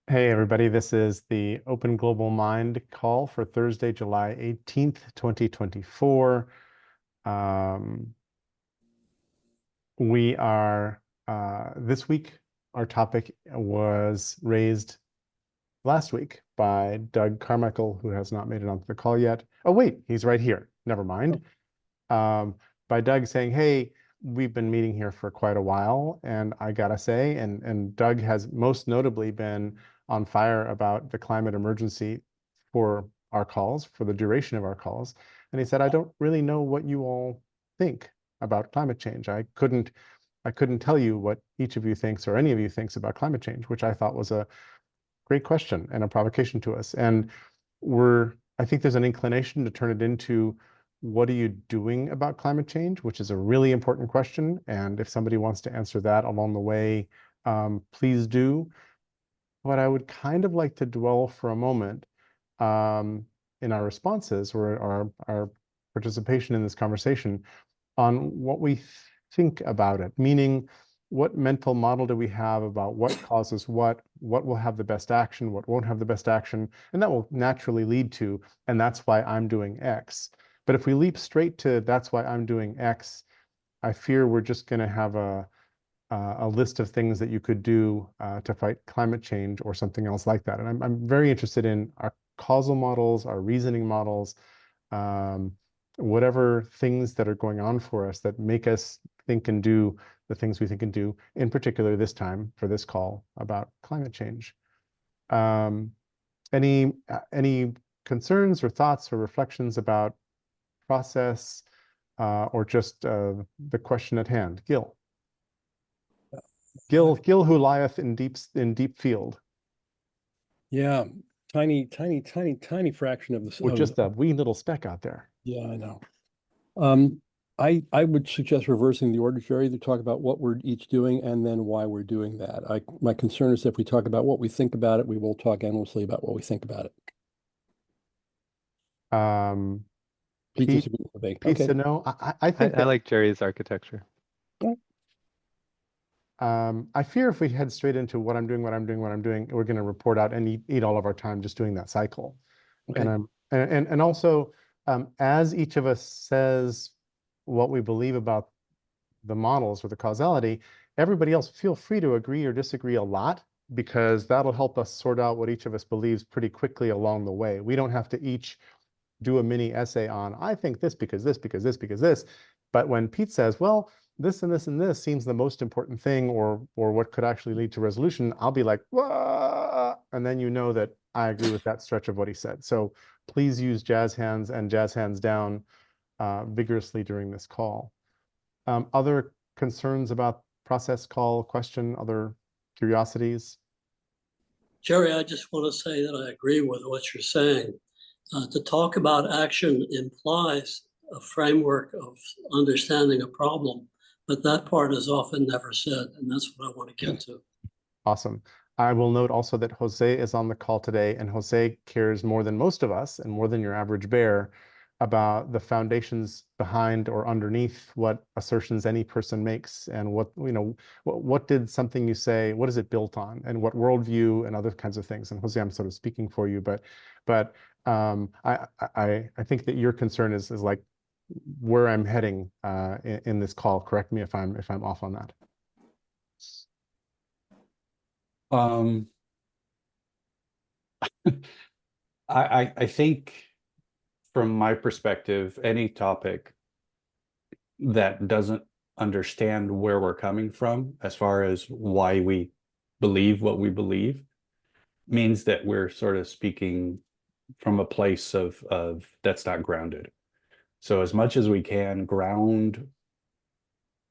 Hey, everybody. This is the Open Global Mind call for Thursday, July 18th, 2024. Um, we are, this week, our topic was raised last week by Doug Carmichael, who has not made it onto the call yet. Oh, wait, he's right here. Never mind. By Doug saying, hey, we've been meeting here for quite a while, and I gotta say, and Doug has most notably been on fire about the climate emergency for our calls, for the duration of our calls. And he said, I don't really know what you all think about climate change. I couldn't tell you what each of you thinks or any of you thinks about climate change, which I thought was a great question and a provocation to us. And I think there's an inclination to turn it into what are you doing about climate change, which is a really important question. And if somebody wants to answer that along the way, please do. But I would kind of like to dwell for a moment in our responses or our participation in this conversation on what we think about it, meaning what mental model do we have about what causes what will have the best action, what won't have the best action, and that will naturally lead to, and that's why I'm doing X. But if we leap straight to that's why I'm doing X, I fear we're just going to have a list of things that you could do to fight climate change or something else like that. And I'm very interested in our causal models, our reasoning models, um, whatever things that are going on for us that make us think and do the things we think and do, in particular this time for this call about climate change. Um, any concerns or thoughts or reflections about process or just the question at hand? Gil, who lieth in deep field, Yeah, tiny fraction of this with just a wee little speck out there. yeah, I know. Um, I would suggest reversing the order, Jerry, to talk about what we're each doing and then why we're doing that. My concern is if we talk about what we think about it, we will talk endlessly about what we think about it. Um, We Pete, disagree with me. Pete Okay. said no. I I, think I that like Jerry's architecture. I fear if we head straight into what I'm doing, we're going to report out and eat all of our time just doing that cycle. Okay. And also, as each of us says what we believe about the models or the causality, everybody else feel free to agree or disagree a lot, because that'll help us sort out what each of us believes pretty quickly along the way. We don't have to each do a mini essay on, I think this because this, because this, because this. But when Pete says, well, this and this and this seems the most important thing, or what could actually lead to resolution, I'll be like, whoa, and then you know that I agree with that stretch of what he said. So please use jazz hands and jazz hands down vigorously during this call. Other concerns about process, call, question, other curiosities? Jerry, I just want to say that I agree with what you're saying. To talk about action implies a framework of understanding a problem, but that part is often never said, and that's what I want to get to. Awesome. I will note also that Jose is on the call today, and Jose cares more than most of us and more than your average bear about the foundations behind or underneath what assertions any person makes, and what did something you say, what is it built on, and what worldview and other kinds of things. And Jose, I'm sort of speaking for you, but I think that your concern is like where I'm heading in this call. Correct me if I'm off on that. Um, I think from my perspective, any topic that doesn't understand where we're coming from as far as why we believe what we believe means that we're sort of speaking from a place of that's not grounded. So as much as we can ground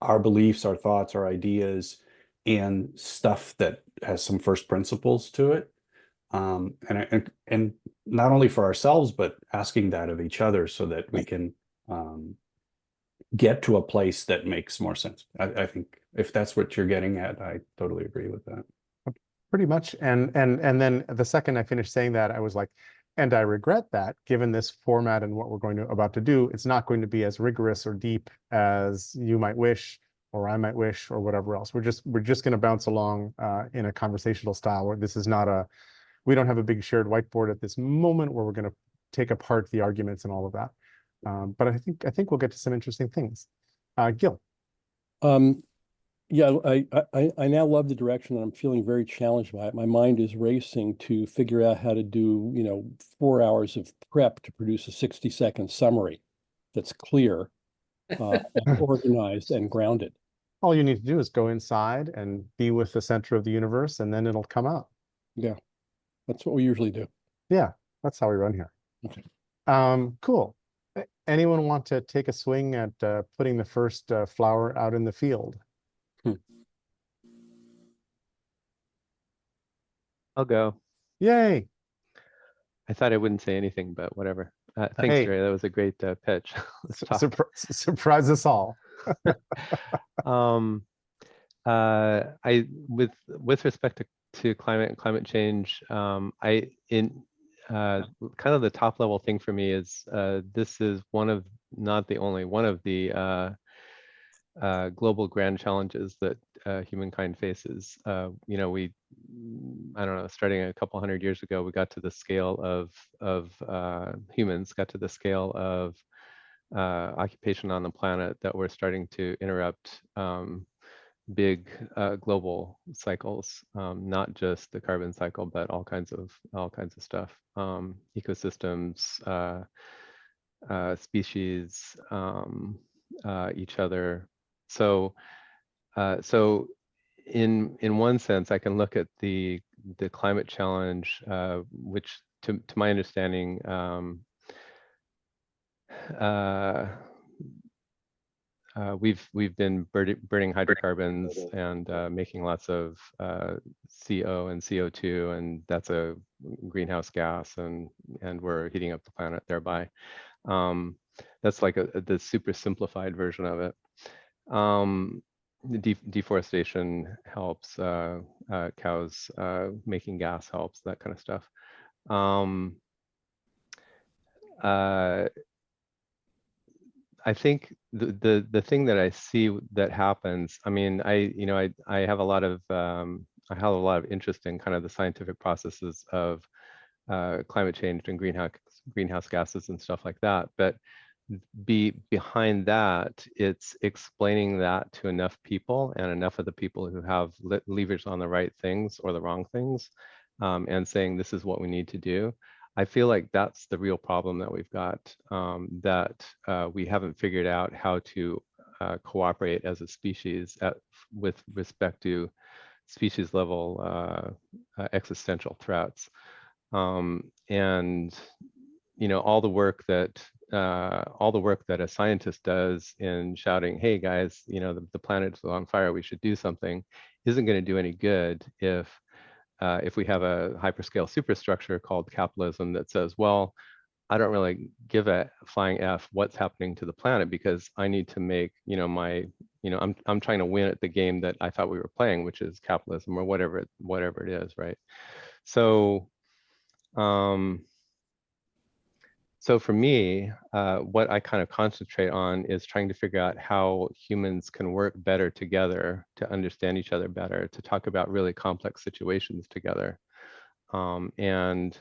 our beliefs, our thoughts, our ideas in stuff that has some first principles to it. And not only for ourselves, but asking that of each other so that we can get to a place that makes more sense. I think if that's what you're getting at, I totally agree with that. Pretty much. And then the second I finished saying that, I was like, and I regret that given this format and what we're about to do, it's not going to be as rigorous or deep as you might wish. or I might wish, or whatever else. We're just going to bounce along in a conversational style where this is not we don't have a big shared whiteboard at this moment where we're going to take apart the arguments and all of that. But I think we'll get to some interesting things. Gil. Yeah, I now love the direction, and I'm feeling very challenged by it. My mind is racing to figure out how to do, 4 hours of prep to produce a 60-second summary that's clear, and organized and grounded. All you need to do is go inside and be with the center of the universe, and then it'll come out. Yeah, that's what we usually do. Yeah, that's how we run here. Okay. Cool. Anyone want to take a swing at putting the first flower out in the field? I'll go. Yay. I thought I wouldn't say anything, but whatever. Thanks, Hey. Jerry. That was a great pitch. Let's talk. Surprise us all. With respect to climate and climate change, kind of the top level thing for me is this is not the only one of the global grand challenges that humankind faces. I don't know, starting a couple hundred years ago, we got to the scale of humans got to the scale of occupation on the planet that we're starting to interrupt big global cycles, not just the carbon cycle, but all kinds of stuff, ecosystems, species, each other. So in one sense, I can look at the climate challenge, which to my understanding, we've been burning hydrocarbons and making lots of CO and CO2, and that's a greenhouse gas, and we're heating up the planet thereby. That's like the super simplified version of it. Deforestation helps, cows making gas helps, that kind of stuff. I think the thing that I see that happens, I mean, I have a lot of interest in kind of the scientific processes of climate change and greenhouse gases and stuff like that. But behind that, it's explaining that to enough people, and enough of the people who have levers on the right things or the wrong things, and saying this is what we need to do. I feel like that's the real problem that we've got, that we haven't figured out how to cooperate as a species with respect to species level existential threats. And all the work that a scientist does in shouting, "Hey guys, the planet's on fire, we should do something," isn't going to do any good if we have a hyperscale superstructure called capitalism that says, well, I don't really give a flying F what's happening to the planet, because I need to make, I'm trying to win at the game that I thought we were playing, which is capitalism or whatever it is, right? So, so for me, what I kind of concentrate on is trying to figure out how humans can work better together, to understand each other better, to talk about really complex situations together. And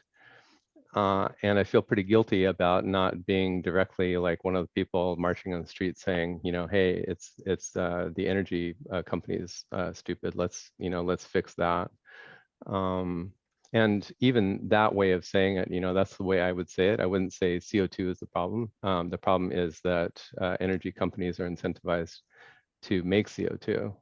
I feel pretty guilty about not being directly like one of the people marching on the street saying, hey, it's the energy companies stupid. Let's fix that. And even that way of saying it, that's the way I would say it. I wouldn't say CO2 is the problem. The problem is that energy companies are incentivized to make CO2.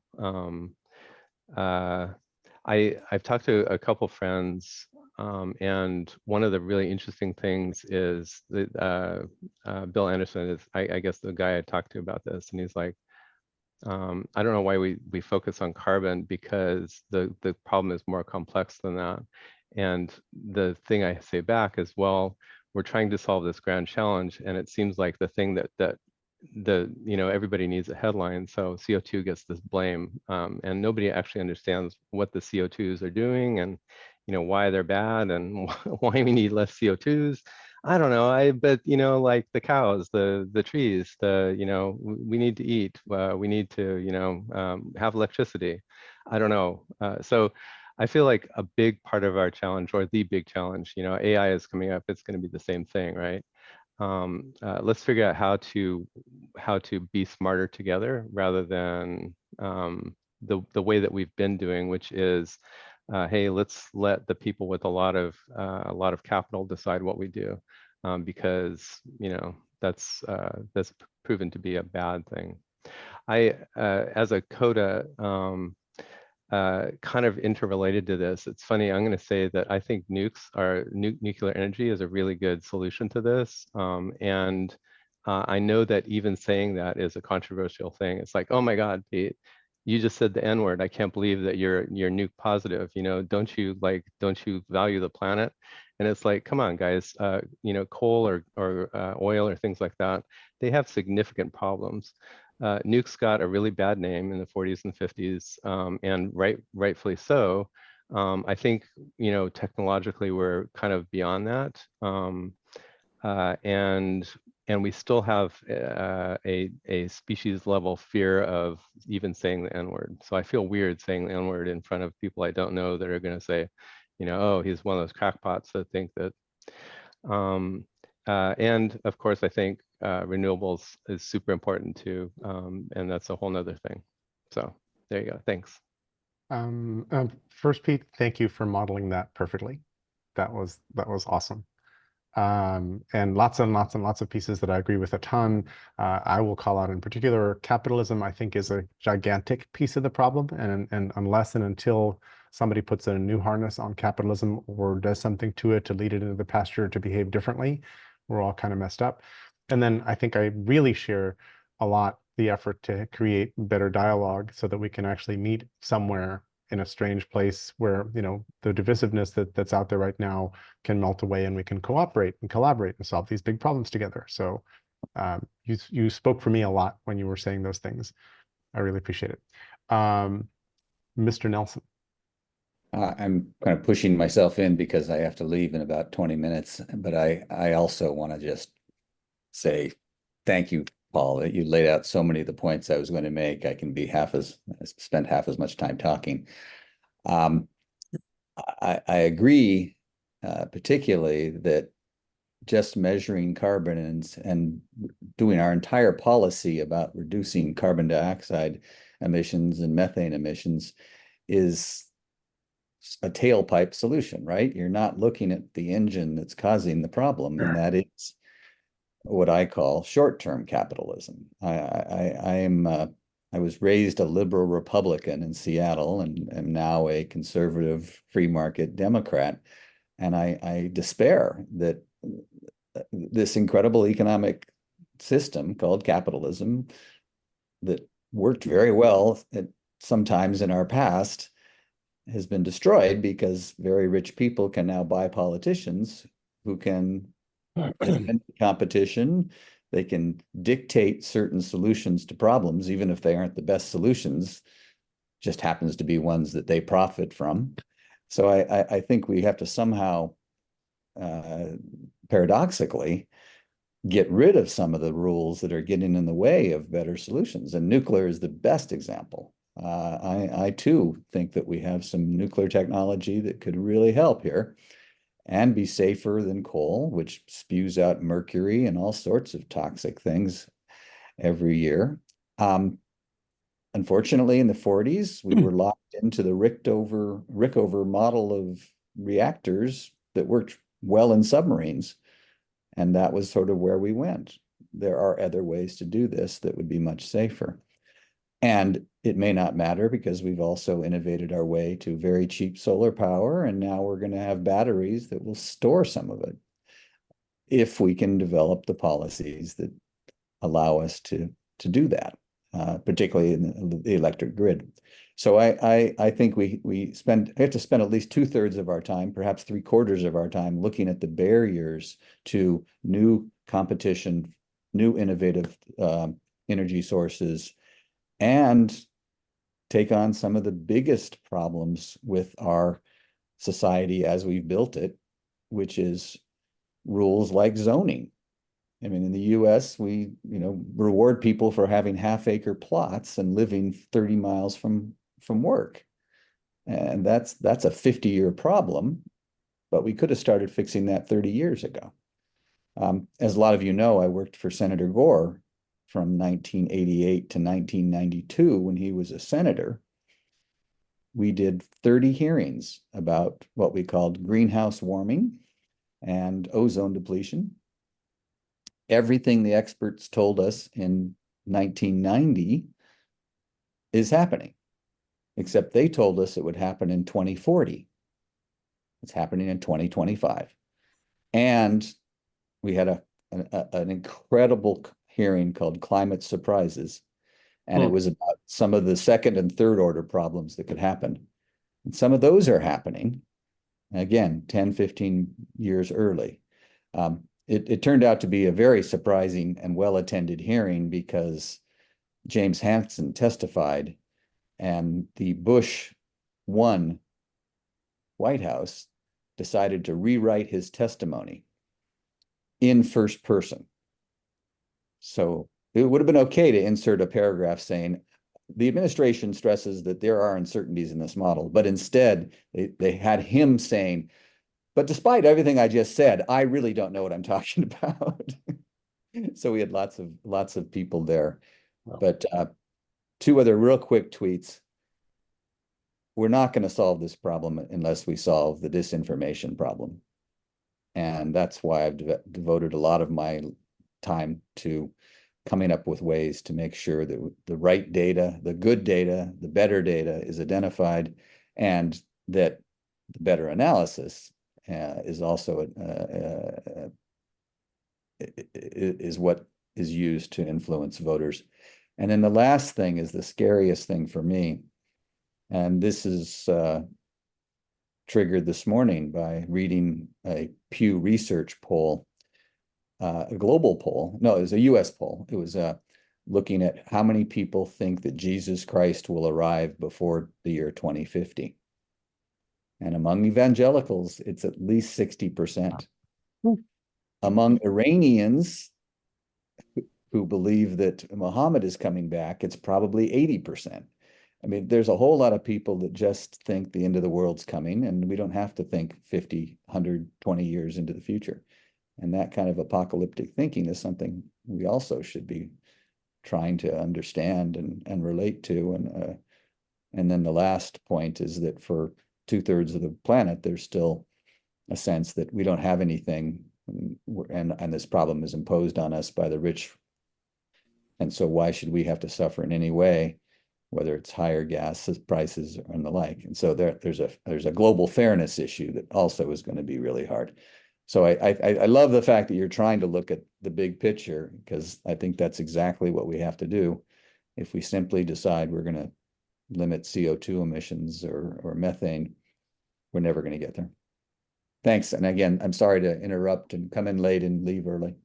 I've talked to a couple friends, and one of the really interesting things is that Bill Anderson is, I guess, the guy I talked to about this, and he's like, I don't know why we focus on carbon, because the problem is more complex than that. And the thing I say back is, well, we're trying to solve this grand challenge, and it seems like the thing that everybody needs a headline, so CO2 gets this blame, and nobody actually understands what the CO2s are doing, and why they're bad, and why we need less CO2s. I don't know. But like the cows, the trees, we need to eat. We need to, have electricity. I don't know. So I feel like a big part of our challenge, or the big challenge, AI is coming up. It's going to be the same thing, right? Let's figure out how to be smarter together rather than the way that we've been doing, which is, hey, let's let the people with a lot of capital decide what we do, because that's proven to be a bad thing. As a coda, kind of interrelated to this, it's funny, I'm going to say that I think nuclear energy is a really good solution to this. And I know that even saying that is a controversial thing. It's like, oh my God, Pete, you just said the N word. I can't believe that you're nuke positive. Don't you value the planet? And it's like, come on, guys. Coal or oil or things like that, they have significant problems. Nukes got a really bad name in the 40s and 50s, and rightfully so. I think, technologically we're kind of beyond that. And we still have a species level fear of even saying the N-word. So I feel weird saying the N-word in front of people I don't know that are going to say, oh, he's one of those crackpots that think that. And of course, I think renewables is super important too, and that's a whole nother thing. So there you go. Thanks. First, Pete, thank you for modeling that perfectly. That was awesome. And lots of pieces that I agree with a ton. I will call out in particular, capitalism, I think, is a gigantic piece of the problem. And unless and until somebody puts a new harness on capitalism or does something to it to lead it into the pasture to behave differently, we're all kind of messed up. And then I think I really share a lot the effort to create better dialogue so that we can actually meet somewhere in a strange place where, the divisiveness that's out there right now can melt away and we can cooperate and collaborate and solve these big problems together. So you spoke for me a lot when you were saying those things. I really appreciate it. Mr. Nelson. I'm kind of pushing myself in because I have to leave in about 20 minutes, but I also want to just say thank you, Paul, that you laid out so many of the points I was going to make. I can spend half as much time talking. I agree, particularly that just measuring carbon and doing our entire policy about reducing carbon dioxide emissions and methane emissions is a tailpipe solution, right? You're not looking at the engine that's causing the problem, and that is what I call short-term capitalism. I was raised a liberal Republican in Seattle and am now a conservative free market Democrat. And I despair that this incredible economic system called capitalism that worked very well sometimes in our past has been destroyed because very rich people can now buy politicians who can end competition. They can dictate certain solutions to problems, even if they aren't the best solutions, just happens to be ones that they profit from. So I think we have to somehow, paradoxically, get rid of some of the rules that are getting in the way of better solutions. And nuclear is the best example. I too think that we have some nuclear technology that could really help here and be safer than coal, which spews out mercury and all sorts of toxic things every year. Unfortunately, in the 40s, we were locked into the Rickover model of reactors that worked well in submarines. And that was sort of where we went. There are other ways to do this that would be much safer. And it may not matter because we've also innovated our way to very cheap solar power, and now we're going to have batteries that will store some of it if we can develop the policies that allow us to do that, particularly in the electric grid. So I think we have to spend at least 2/3 of our time, perhaps 3/4 of our time, looking at the barriers to new competition, new innovative energy sources, and take on some of the biggest problems with our society as we've built it, which is rules like zoning. I mean, in the US, we, reward people for having half-acre plots and living 30 miles from work. And that's a 50-year problem, but we could have started fixing that 30 years ago. As a lot of you know, I worked for Senator Gore from 1988 to 1992 when he was a senator. We did 30 hearings about what we called greenhouse warming and ozone depletion. Everything the experts told us in 1990 is happening, except they told us it would happen in 2040. It's happening in 2025. And we had an incredible hearing called Climate Surprises. And it was about some of the second and third order problems that could happen. And some of those are happening, again, 10, 15 years early. It turned out to be a very surprising and well-attended hearing because James Hansen testified and the Bush 1 White House decided to rewrite his testimony in first person. So it would have been okay to insert a paragraph saying, the administration stresses that there are uncertainties in this model, but instead they had him saying, but despite everything I just said, I really don't know what I'm talking about. So we had lots of people there. Wow. But two other real quick tweets. We're not going to solve this problem unless we solve the disinformation problem. And that's why I've devoted a lot of my time to coming up with ways to make sure that the right data, the good data, the better data is identified, and that the better analysis is also is what is used to influence voters. And then the last thing is the scariest thing for me. And this is triggered this morning by reading a Pew Research poll, a global poll. No, it was a US poll. It was looking at how many people think that Jesus Christ will arrive before the year 2050. And among evangelicals, it's at least 60%. Among Iranians who believe that Muhammad is coming back, it's probably 80%. I mean, there's a whole lot of people that just think the end of the world's coming, and we don't have to think 50, 100, 20 years into the future. And that kind of apocalyptic thinking is something we also should be trying to understand and relate to. And then the last point is that for 2/3 of the planet, there's still a sense that we don't have anything, and this problem is imposed on us by the rich. And so why should we have to suffer in any way, whether it's higher gas prices and the like? And so there's a global fairness issue that also is going to be really hard. So I love the fact that you're trying to look at the big picture, because I think that's exactly what we have to do. If we simply decide we're going to limit CO2 emissions or methane, we're never going to get there. Thanks. And again, I'm sorry to interrupt and come in late and leave early.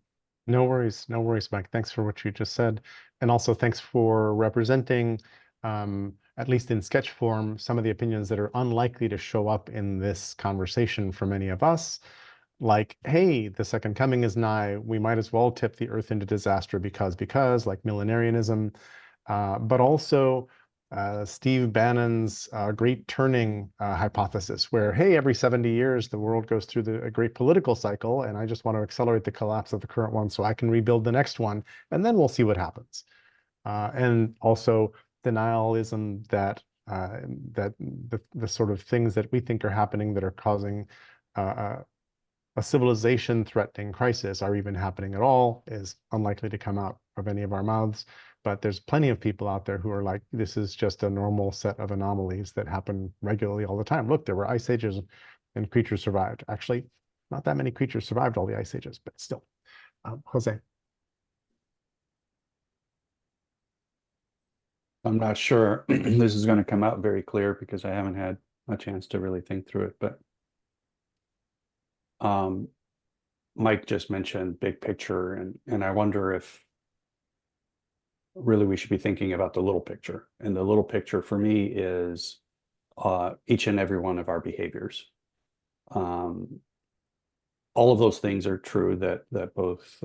No worries, Mike. Thanks for what you just said. And also thanks for representing, at least in sketch form, some of the opinions that are unlikely to show up in this conversation for many of us. Like, hey, the second coming is nigh. We might as well tip the earth into disaster because, like millenarianism, but also Steve Bannon's great turning hypothesis, where, hey, every 70 years, the world goes through a great political cycle, and I just want to accelerate the collapse of the current one so I can rebuild the next one, and then we'll see what happens. And also denialism that the sort of things that we think are happening that are causing a civilization threatening crisis are even happening at all is unlikely to come out of any of our mouths. But there's plenty of people out there who are like, this is just a normal set of anomalies that happen regularly all the time. Look, there were ice ages and creatures survived. Actually, not that many creatures survived all the ice ages, but still. Jose. I'm not sure this is going to come out very clear because I haven't had a chance to really think through it, but Mike just mentioned big picture, and I wonder if really we should be thinking about the little picture. And the little picture for me is each and every one of our behaviors. All all of those things are true that both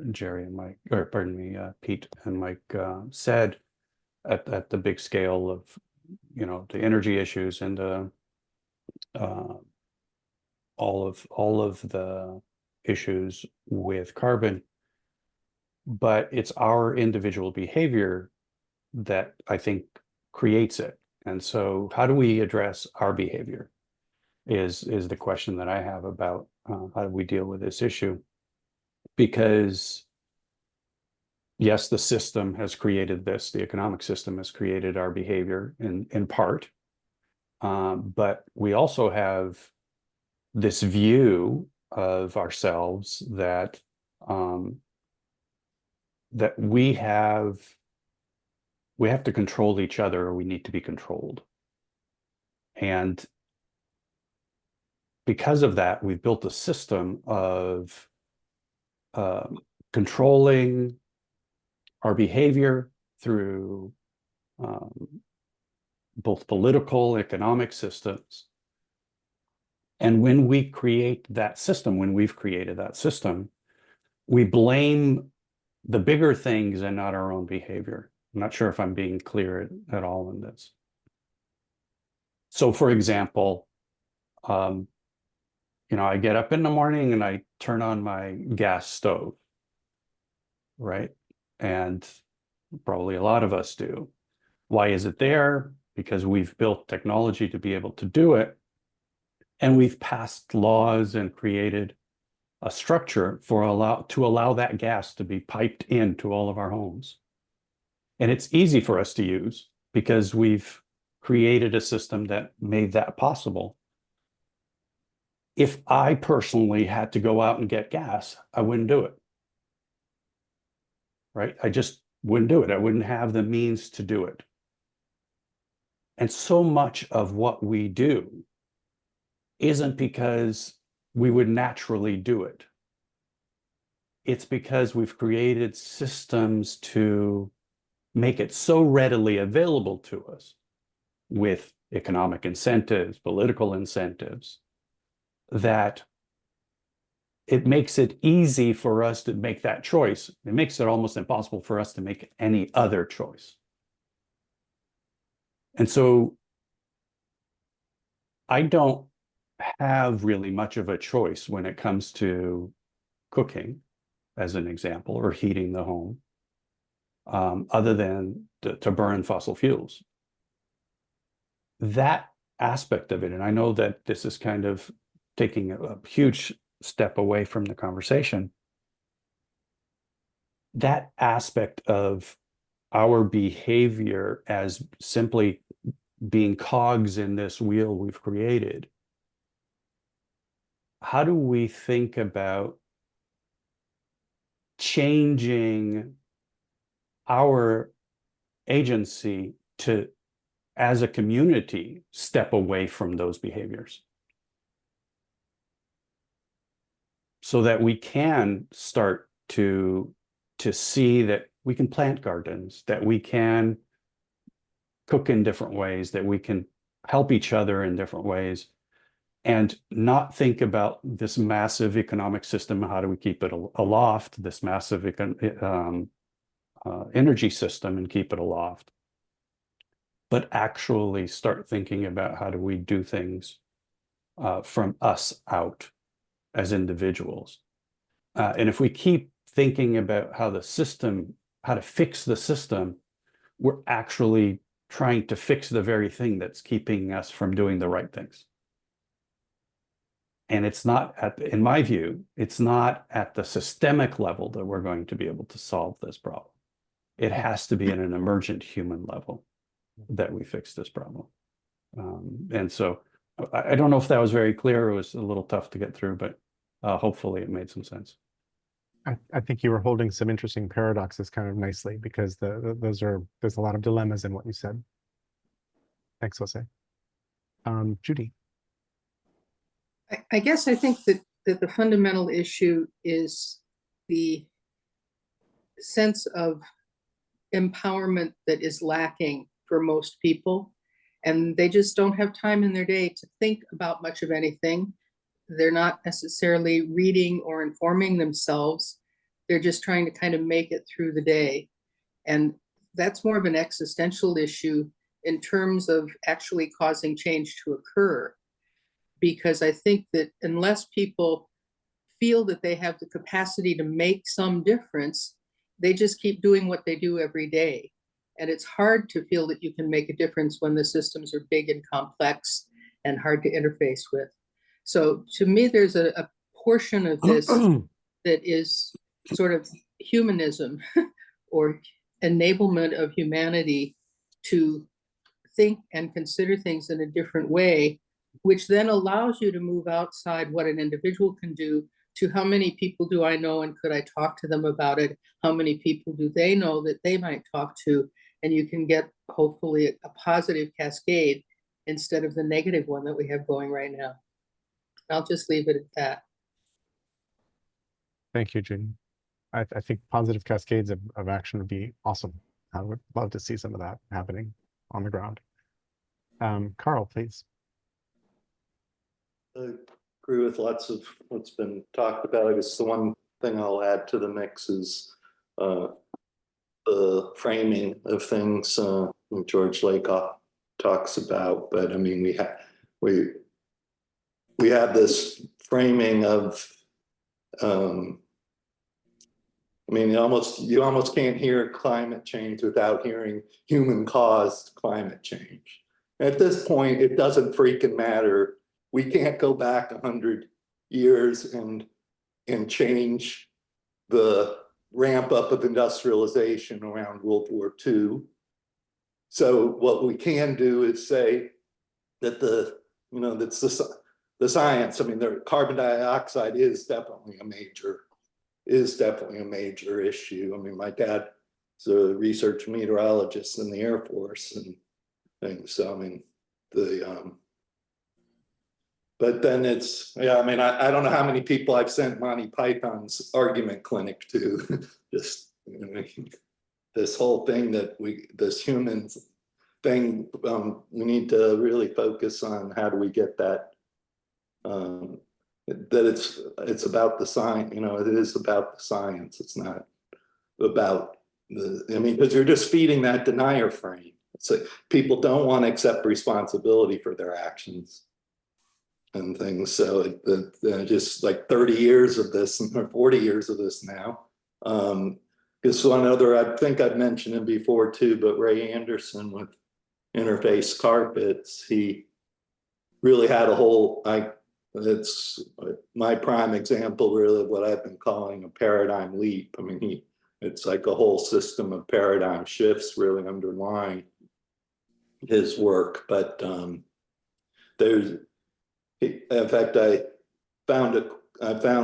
Jerry and Mike, or pardon me, Pete and Mike said at the big scale of, you know, the energy issues and all of the issues with carbon. But it's our individual behavior that I think creates it. And so how do we address our behavior is the question that I have about how do we deal with this issue? Because yes, the system has created this, the economic system has created our behavior in part, but we also have this view of ourselves that that we have to control each other, or we need to be controlled. And because of that, we've built a system of controlling our behavior through both political, economic systems. And when we create that system, when we've created that system, we blame the bigger things and not our own behavior. I'm not sure if I'm being clear at all in this. So for example, you know, I get up in the morning and I turn on my gas stove, right? And probably a lot of us do. Why is it there? Because we've built technology to be able to do it. And we've passed laws and created a structure to allow that gas to be piped into all of our homes. And it's easy for us to use because we've created a system that made that possible. If I personally had to go out and get gas, I wouldn't do it. Right? I just wouldn't do it. I wouldn't have the means to do it. And so much of what we do isn't because we would naturally do it. It's because we've created systems to make it so readily available to us with economic incentives, political incentives, that it makes it easy for us to make that choice. It makes it almost impossible for us to make any other choice. And so I don't have really much of a choice when it comes to cooking, as an example, or heating the home, other than to burn fossil fuels. That aspect of it, and I know that this is kind of taking a huge step away from the conversation, that aspect of our behavior as simply being cogs in this wheel we've created, how do we think about changing our agency to, as a community, step away from those behaviors so that we can start to see that we can plant gardens, that we can cook in different ways, that we can help each other in different ways, and not think about this massive economic system. How do we keep it aloft, this massive energy system, and keep it aloft, but actually start thinking about how do we do things from us out as individuals. And if we keep thinking about how to fix the system, we're actually trying to fix the very thing that's keeping us from doing the right things. And it's not in my view, it's not at the systemic level that we're going to be able to solve this problem. It has to be at an emergent human level that we fix this problem. And so I don't know if that was very clear. It was a little tough to get through, but hopefully it made some sense. I think you were holding some interesting paradoxes kind of nicely, because there's a lot of dilemmas in what you said. Thanks, Jose. Judy. I guess I think that the fundamental issue is the sense of empowerment that is lacking for most people, and they just don't have time in their day to think about much of anything. they're not necessarily reading or informing themselves. They're just trying to kind of make it through the day. And that's more of an existential issue in terms of actually causing change to occur. Because I think that unless people feel that they have the capacity to make some difference, they just keep doing what they do every day. And it's hard to feel that you can make a difference when the systems are big and complex and hard to interface with. So to me, there's a portion of this that is sort of humanism or enablement of humanity to think and consider things in a different way, which then allows you to move outside what an individual can do to how many people do I know and could I talk to them about it? How many people do they know that they might talk to? And you can get hopefully a positive cascade instead of the negative one that we have going right now. I'll just leave it at that. Thank you, Judy. I think positive cascades of action would be awesome. I would love to see some of that happening on the ground. Carl, please. I agree with lots of what's been talked about. I guess the one thing I'll add to the mix is the framing of things George Lakoff talks about. But I mean, we have this framing of I mean, you almost can't hear climate change without hearing human-caused climate change. At this point, it doesn't freaking matter. We can't go back 100 years and change the ramp up of industrialization around World War II. So what we can do is say that that's the science. I mean, the carbon dioxide is definitely a major issue. I mean, my dad is a research meteorologist in the Air Force and things. So I mean, but then it's, yeah, I mean, I don't know how many people I've sent Monty Python's argument clinic to. Just, you know, this whole thing that this humans thing, we need to really focus on how do we get that, that it's about the science, you know, it is about the science. It's not about I mean, because you're just feeding that denier frame. It's like people don't want to accept responsibility for their actions and things. So just like 30 years of this or 40 years of this now. Because one other, I think I've mentioned him before too, but Ray Anderson with Interface Carpets, he really had a whole, it's my prime example really of what I've been calling a paradigm leap. I mean, it's like a whole system of paradigm shifts really underlying his work. But in fact, I found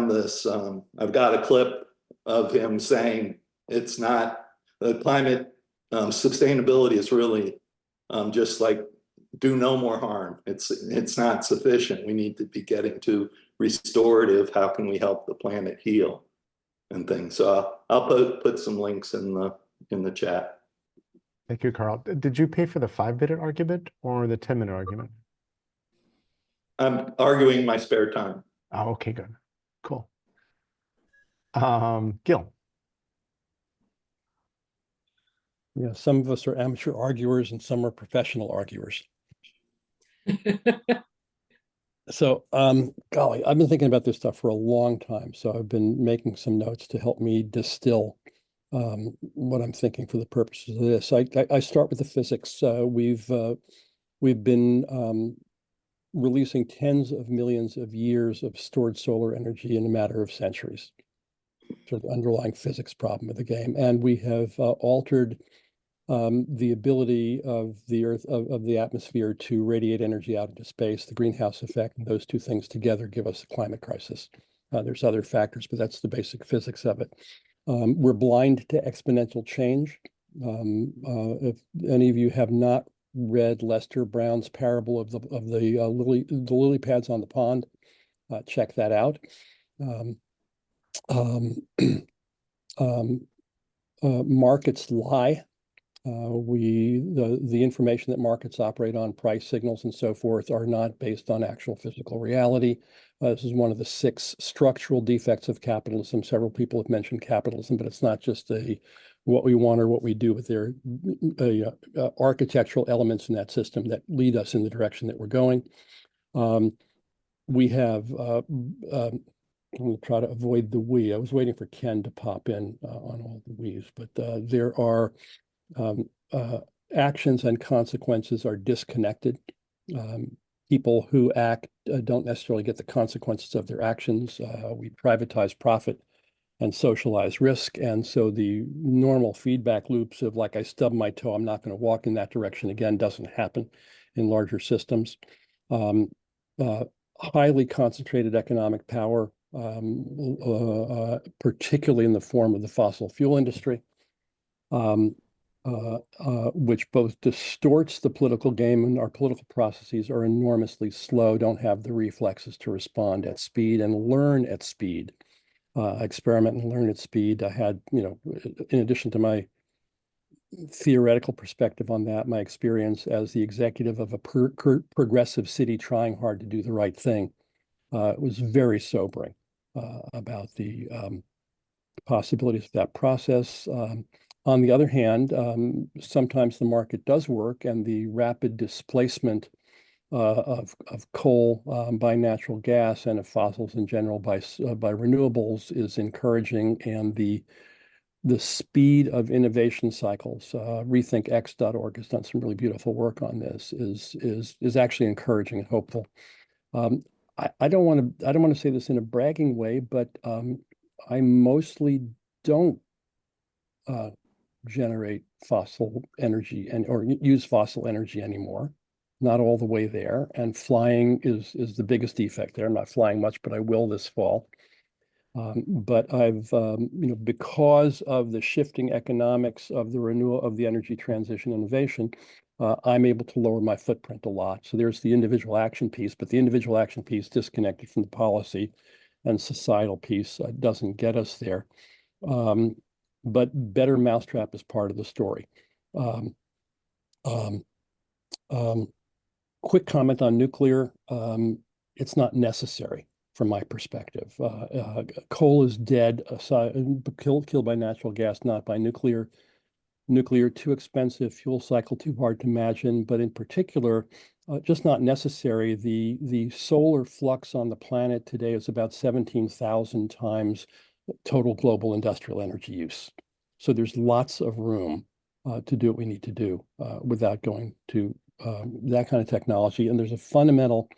this, I've got a clip of him saying it's not, the climate sustainability is really just like do no more harm. It's not sufficient. We need to be getting to restorative. How can we help the planet heal and things? So I'll put some links in the chat. Thank you, Carl. Did you pay for the 5-minute argument or the 10-minute argument? I'm arguing my spare time. Oh, okay, good. Cool. Gil. Yeah, some of us are amateur arguers and some are professional arguers. So, golly, I've been thinking about this stuff for a long time. So I've been making some notes to help me distill what I'm thinking for the purposes of this. I start with the physics. We've been releasing tens of millions of years of stored solar energy in a matter of centuries. Sort of underlying physics problem of the game, and we have altered the ability of the Earth, of the atmosphere to radiate energy out into space. The greenhouse effect, and those two things together give us a climate crisis. There's other factors, but that's the basic physics of it. We're blind to exponential change. If any of you have not read Lester Brown's parable of the lily pads on the pond, check that out. Markets lie. The information that markets operate on, price signals and so forth, are not based on actual physical reality. This is one of the 6 structural defects of capitalism. Several people have mentioned capitalism, but it's not just what we want or what we do, but there are architectural elements in that system that lead us in the direction that we're going. We have, I'm going to try to avoid the we. I was waiting for Ken to pop in on all the we's, but there are actions and consequences are disconnected. People who act don't necessarily get the consequences of their actions. We privatize profit and socialize risk. And so the normal feedback loops of, like, I stubbed my toe, I'm not going to walk in that direction again, doesn't happen in larger systems. Highly concentrated economic power, particularly in the form of the fossil fuel industry, which both distorts the political game, and our political processes are enormously slow, don't have the reflexes to respond at speed and learn at speed, experiment and learn at speed. I had, in addition to my theoretical perspective on that, my experience as the executive of a progressive city trying hard to do the right thing, it was very sobering about the possibilities of that process. On the other hand, sometimes the market does work, and the rapid displacement of coal by natural gas and of fossils in general by renewables is encouraging, and the speed of innovation cycles. RethinkX.org has done some really beautiful work on this. Is actually encouraging and hopeful. I don't want to say this in a bragging way, but I mostly don't generate fossil energy or use fossil energy anymore. Not all the way there. And flying is the biggest defect there. I'm not flying much, but I will this fall. But I've, because of the shifting economics of the renewal of the energy transition innovation, I'm able to lower my footprint a lot. So there's the individual action piece, but the individual action piece disconnected from the policy and societal piece doesn't get us there. But better mousetrap is part of the story. Quick comment on nuclear. It's not necessary from my perspective. Coal is dead, killed by natural gas, not by nuclear. Nuclear, too expensive, fuel cycle too hard to imagine, but in particular, just not necessary. The solar flux on the planet today is about 17,000 times total global industrial energy use. So there's lots of room to do what we need to do without going to that kind of technology. And there's a fundamental,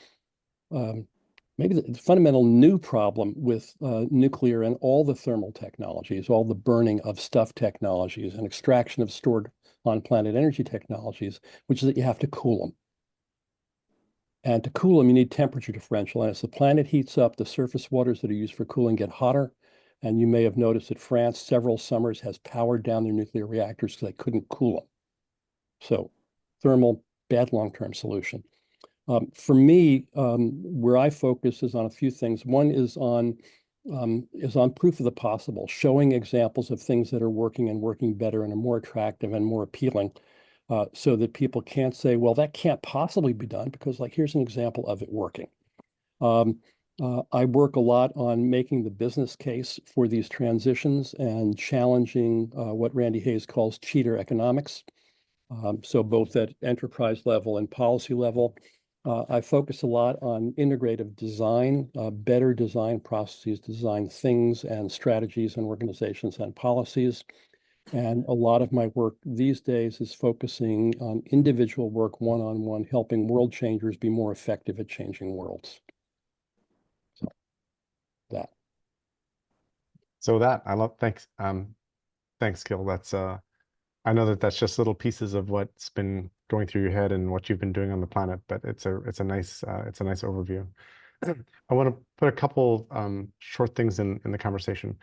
maybe the fundamental new problem with nuclear and all the thermal technologies, all the burning of stuff technologies and extraction of stored on-planet energy technologies, which is that you have to cool them. And to cool them, you need temperature differential. And as the planet heats up, the surface waters that are used for cooling get hotter. And you may have noticed that France, several summers, has powered down their nuclear reactors because they couldn't cool them. So thermal, bad long-term solution. For me, where I focus is on a few things. One is on proof of the possible, showing examples of things that are working and working better and are more attractive and more appealing, so that people can't say, well, that can't possibly be done, because, like, here's an example of it working. I work a lot on making the business case for these transitions and challenging what Randy Hayes calls cheater economics. So both at enterprise level and policy level, I focus a lot on integrative design, better design processes, design things and strategies and organizations and policies. And a lot of my work these days is focusing on individual work, one-on-one, helping world changers be more effective at changing worlds. So that. So that I love. Thanks. Thanks, Gil. That's I know that that's just little pieces of what's been going through your head and what you've been doing on the planet, but it's a nice overview. I want to put a couple short things in the conversation.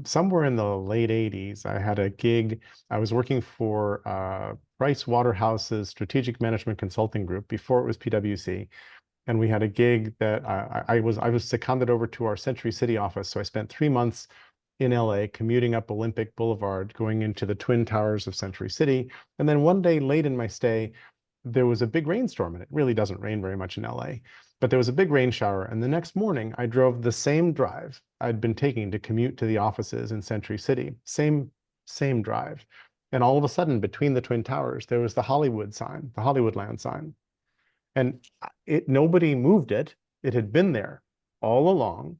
Somewhere in the late 80s, I had a gig. I was working for Price Waterhouse's Strategic Management Consulting Group before it was PwC. And we had a gig that I was seconded over to our Century City office. So I spent 3 months in LA, commuting up Olympic Boulevard, going into the Twin Towers of Century City. And then one day late in my stay, there was a big rainstorm, and it really doesn't rain very much in LA, but there was a big rain shower. And the next morning, I drove the same drive I'd been taking to commute to the offices in Century City, same drive. And all of a sudden, between the Twin Towers, there was the Hollywood sign, the Hollywoodland sign. And nobody moved it. It had been there all along.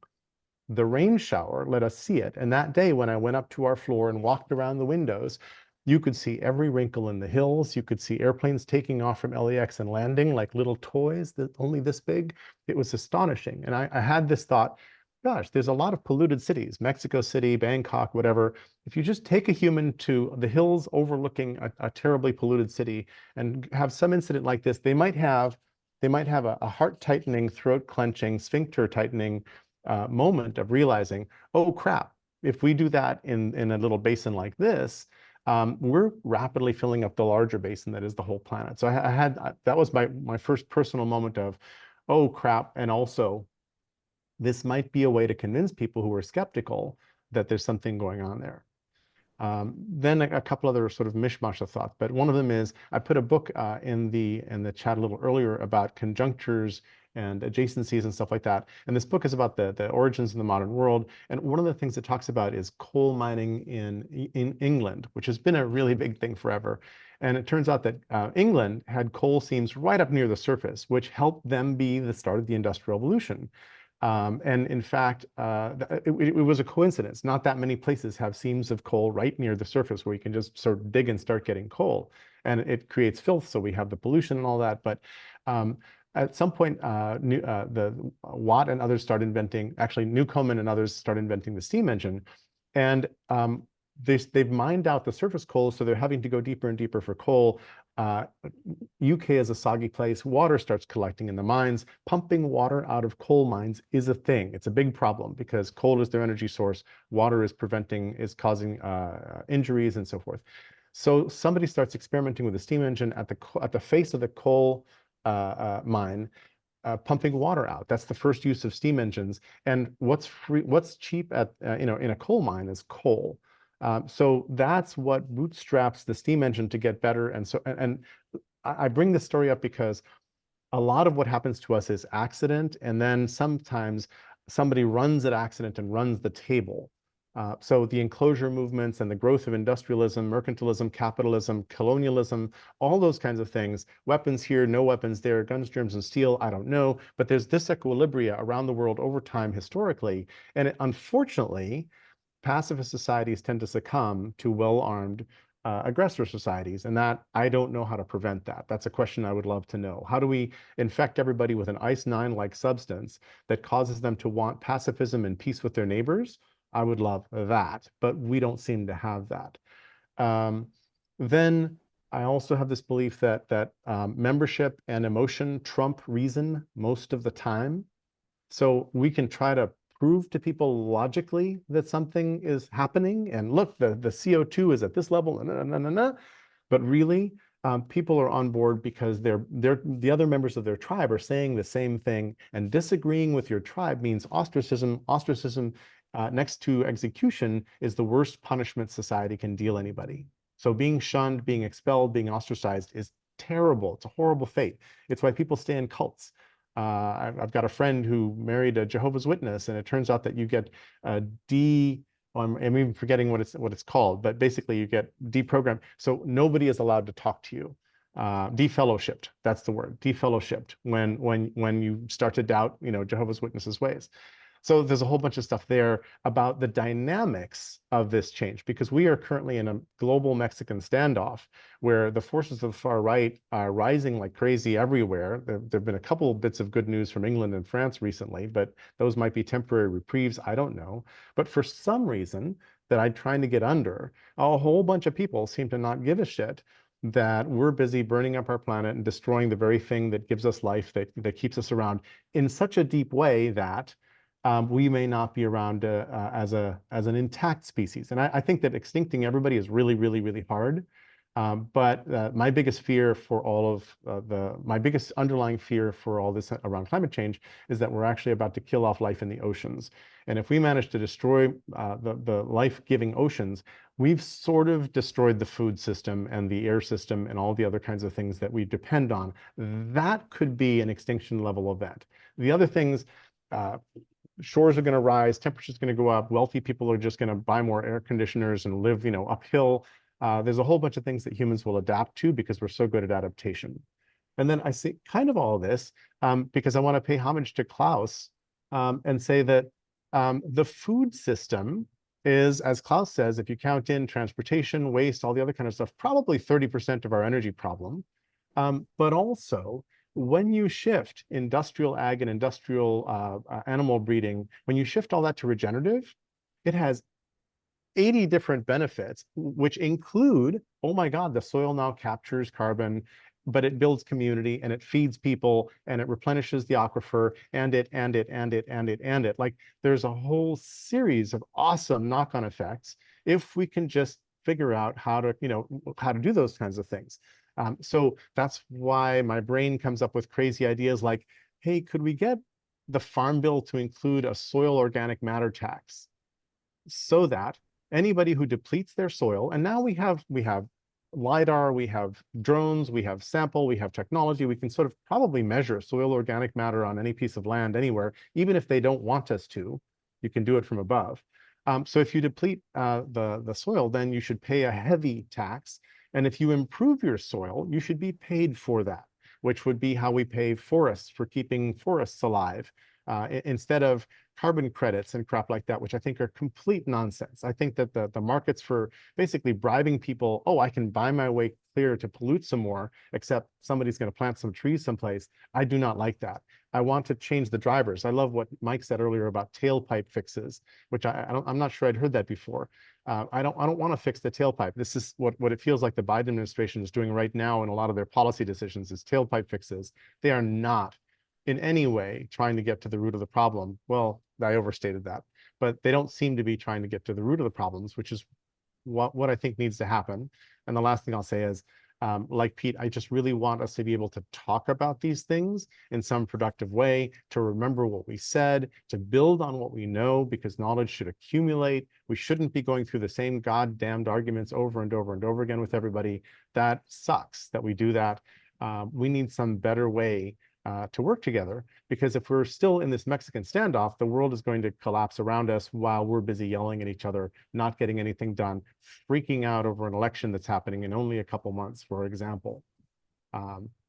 The rain shower let us see it. And that day, when I went up to our floor and walked around the windows, you could see every wrinkle in the hills. You could see airplanes taking off from LAX and landing like little toys that only this big. It was astonishing. And I had this thought, gosh, there's a lot of polluted cities, Mexico City, Bangkok, whatever. If you just take a human to the hills overlooking a terribly polluted city and have some incident like this, they might have a heart tightening, throat clenching, sphincter tightening moment of realizing, oh crap, if we do that in a little basin like this, we're rapidly filling up the larger basin that is the whole planet. So that was my first personal moment of, oh crap, and also this might be a way to convince people who are skeptical that there's something going on there. Then a couple other sort of mishmash of thoughts, but one of them is I put a book in the chat a little earlier about conjunctures and adjacencies and stuff like that. And this book is about the origins of the modern world. And one of the things it talks about is coal mining in England, which has been a really big thing forever. And it turns out that England had coal seams right up near the surface, which helped them be the start of the Industrial Revolution. And in fact, it was a coincidence. Not that many places have seams of coal right near the surface where you can just sort of dig and start getting coal. And it creates filth, so we have the pollution and all that. But at some point, the Watt and others started inventing, actually Newcomen and others started inventing the steam engine. And they've mined out the surface coal, so they're having to go deeper and deeper for coal. UK is a soggy place. Water starts collecting in the mines. Pumping water out of coal mines is a thing. It's a big problem because coal is their energy source. Water is causing injuries and so forth. So somebody starts experimenting with a steam engine at the face of the coal mine, pumping water out. That's the first use of steam engines. And what's cheap in a coal mine is coal. So that's what bootstraps the steam engine to get better. And I bring this story up because a lot of what happens to us is accident, and then sometimes somebody runs that accident and runs the table. So the enclosure movements and the growth of industrialism, mercantilism, capitalism, colonialism, all those kinds of things, weapons here, no weapons there, guns, germs, and steel, I don't know. But there's disequilibria around the world over time historically. And unfortunately, pacifist societies tend to succumb to well-armed aggressor societies, and that I don't know how to prevent that. That's a question I would love to know. How do we infect everybody with an ICE-9-like substance that causes them to want pacifism and peace with their neighbors? I would love that, but we don't seem to have that. Then I also have this belief that membership and emotion trump reason most of the time. So we can try to prove to people logically that something is happening, and look, the CO2 is at this level, but really people are on board because the other members of their tribe are saying the same thing, and disagreeing with your tribe means ostracism. Ostracism next to execution is the worst punishment society can deal anybody. So being shunned, being expelled, being ostracized is terrible. It's a horrible fate. It's why people stay in cults. I've got a friend who married a Jehovah's Witness, and it turns out that you get I'm even forgetting what it's called, but basically you get deprogrammed. So nobody is allowed to talk to you. Defellowshipped, that's the word, defellowshipped, when you start to doubt, Jehovah's Witnesses' ways. So there's a whole bunch of stuff there about the dynamics of this change, because we are currently in a global Mexican standoff where the forces of the far right are rising like crazy everywhere. There have been a couple of bits of good news from England and France recently, but those might be temporary reprieves. I don't know. But for some reason that I'm trying to get under, a whole bunch of people seem to not give a shit that we're busy burning up our planet and destroying the very thing that gives us life, that keeps us around in such a deep way that we may not be around as an intact species. And I think that extincting everybody is really, really, really hard. But my biggest fear for all of my biggest underlying fear for all this around climate change is that we're actually about to kill off life in the oceans. And if we manage to destroy the life-giving oceans, we've sort of destroyed the food system and the air system and all the other kinds of things that we depend on. That could be an extinction level event. The other things, shores are going to rise, temperature's going to go up, wealthy people are just going to buy more air conditioners and live, uphill. There's a whole bunch of things that humans will adapt to because we're so good at adaptation. And then I see kind of all this because I want to pay homage to Klaus and say that the food system is, as Klaus says, if you count in transportation, waste, all the other kind of stuff, probably 30% of our energy problem. But also, when you shift industrial ag and industrial animal breeding, when you shift all that to regenerative, it has 80 different benefits, which include, oh my God, the soil now captures carbon, but it builds community and it feeds people and it replenishes the aquifer and it. Like there's a whole series of awesome knock-on effects if we can just figure out how to, how to do those kinds of things. So that's why my brain comes up with crazy ideas like, hey, could we get the Farm Bill to include a soil organic matter tax so that anybody who depletes their soil, and now we have LiDAR, we have drones, we have sample, we have technology, we can sort of probably measure soil organic matter on any piece of land anywhere, even if they don't want us to, you can do it from above. So if you deplete the soil, then you should pay a heavy tax. And if you improve your soil, you should be paid for that, which would be how we pay forests for keeping forests alive. Instead of carbon credits and crap like that, which I think are complete nonsense. I think that the markets for basically bribing people, oh, I can buy my way clear to pollute some more, except somebody's going to plant some trees someplace. I do not like that. I want to change the drivers. I love what Mike said earlier about tailpipe fixes, which I'm not sure I'd heard that before. I don't want to fix the tailpipe. This is what it feels like the Biden administration is doing right now in a lot of their policy decisions is tailpipe fixes. They are not in any way trying to get to the root of the problem. Well, I overstated that, but they don't seem to be trying to get to the root of the problems, which is what I think needs to happen. And the last thing I'll say is, like Pete, I just really want us to be able to talk about these things in some productive way, to remember what we said, to build on what we know, because knowledge should accumulate. We shouldn't be going through the same goddamned arguments over and over and over again with everybody. That sucks that we do that. We need some better way to work together, because if we're still in this Mexican standoff, the world is going to collapse around us while we're busy yelling at each other, not getting anything done, freaking out over an election that's happening in only a couple months, for example.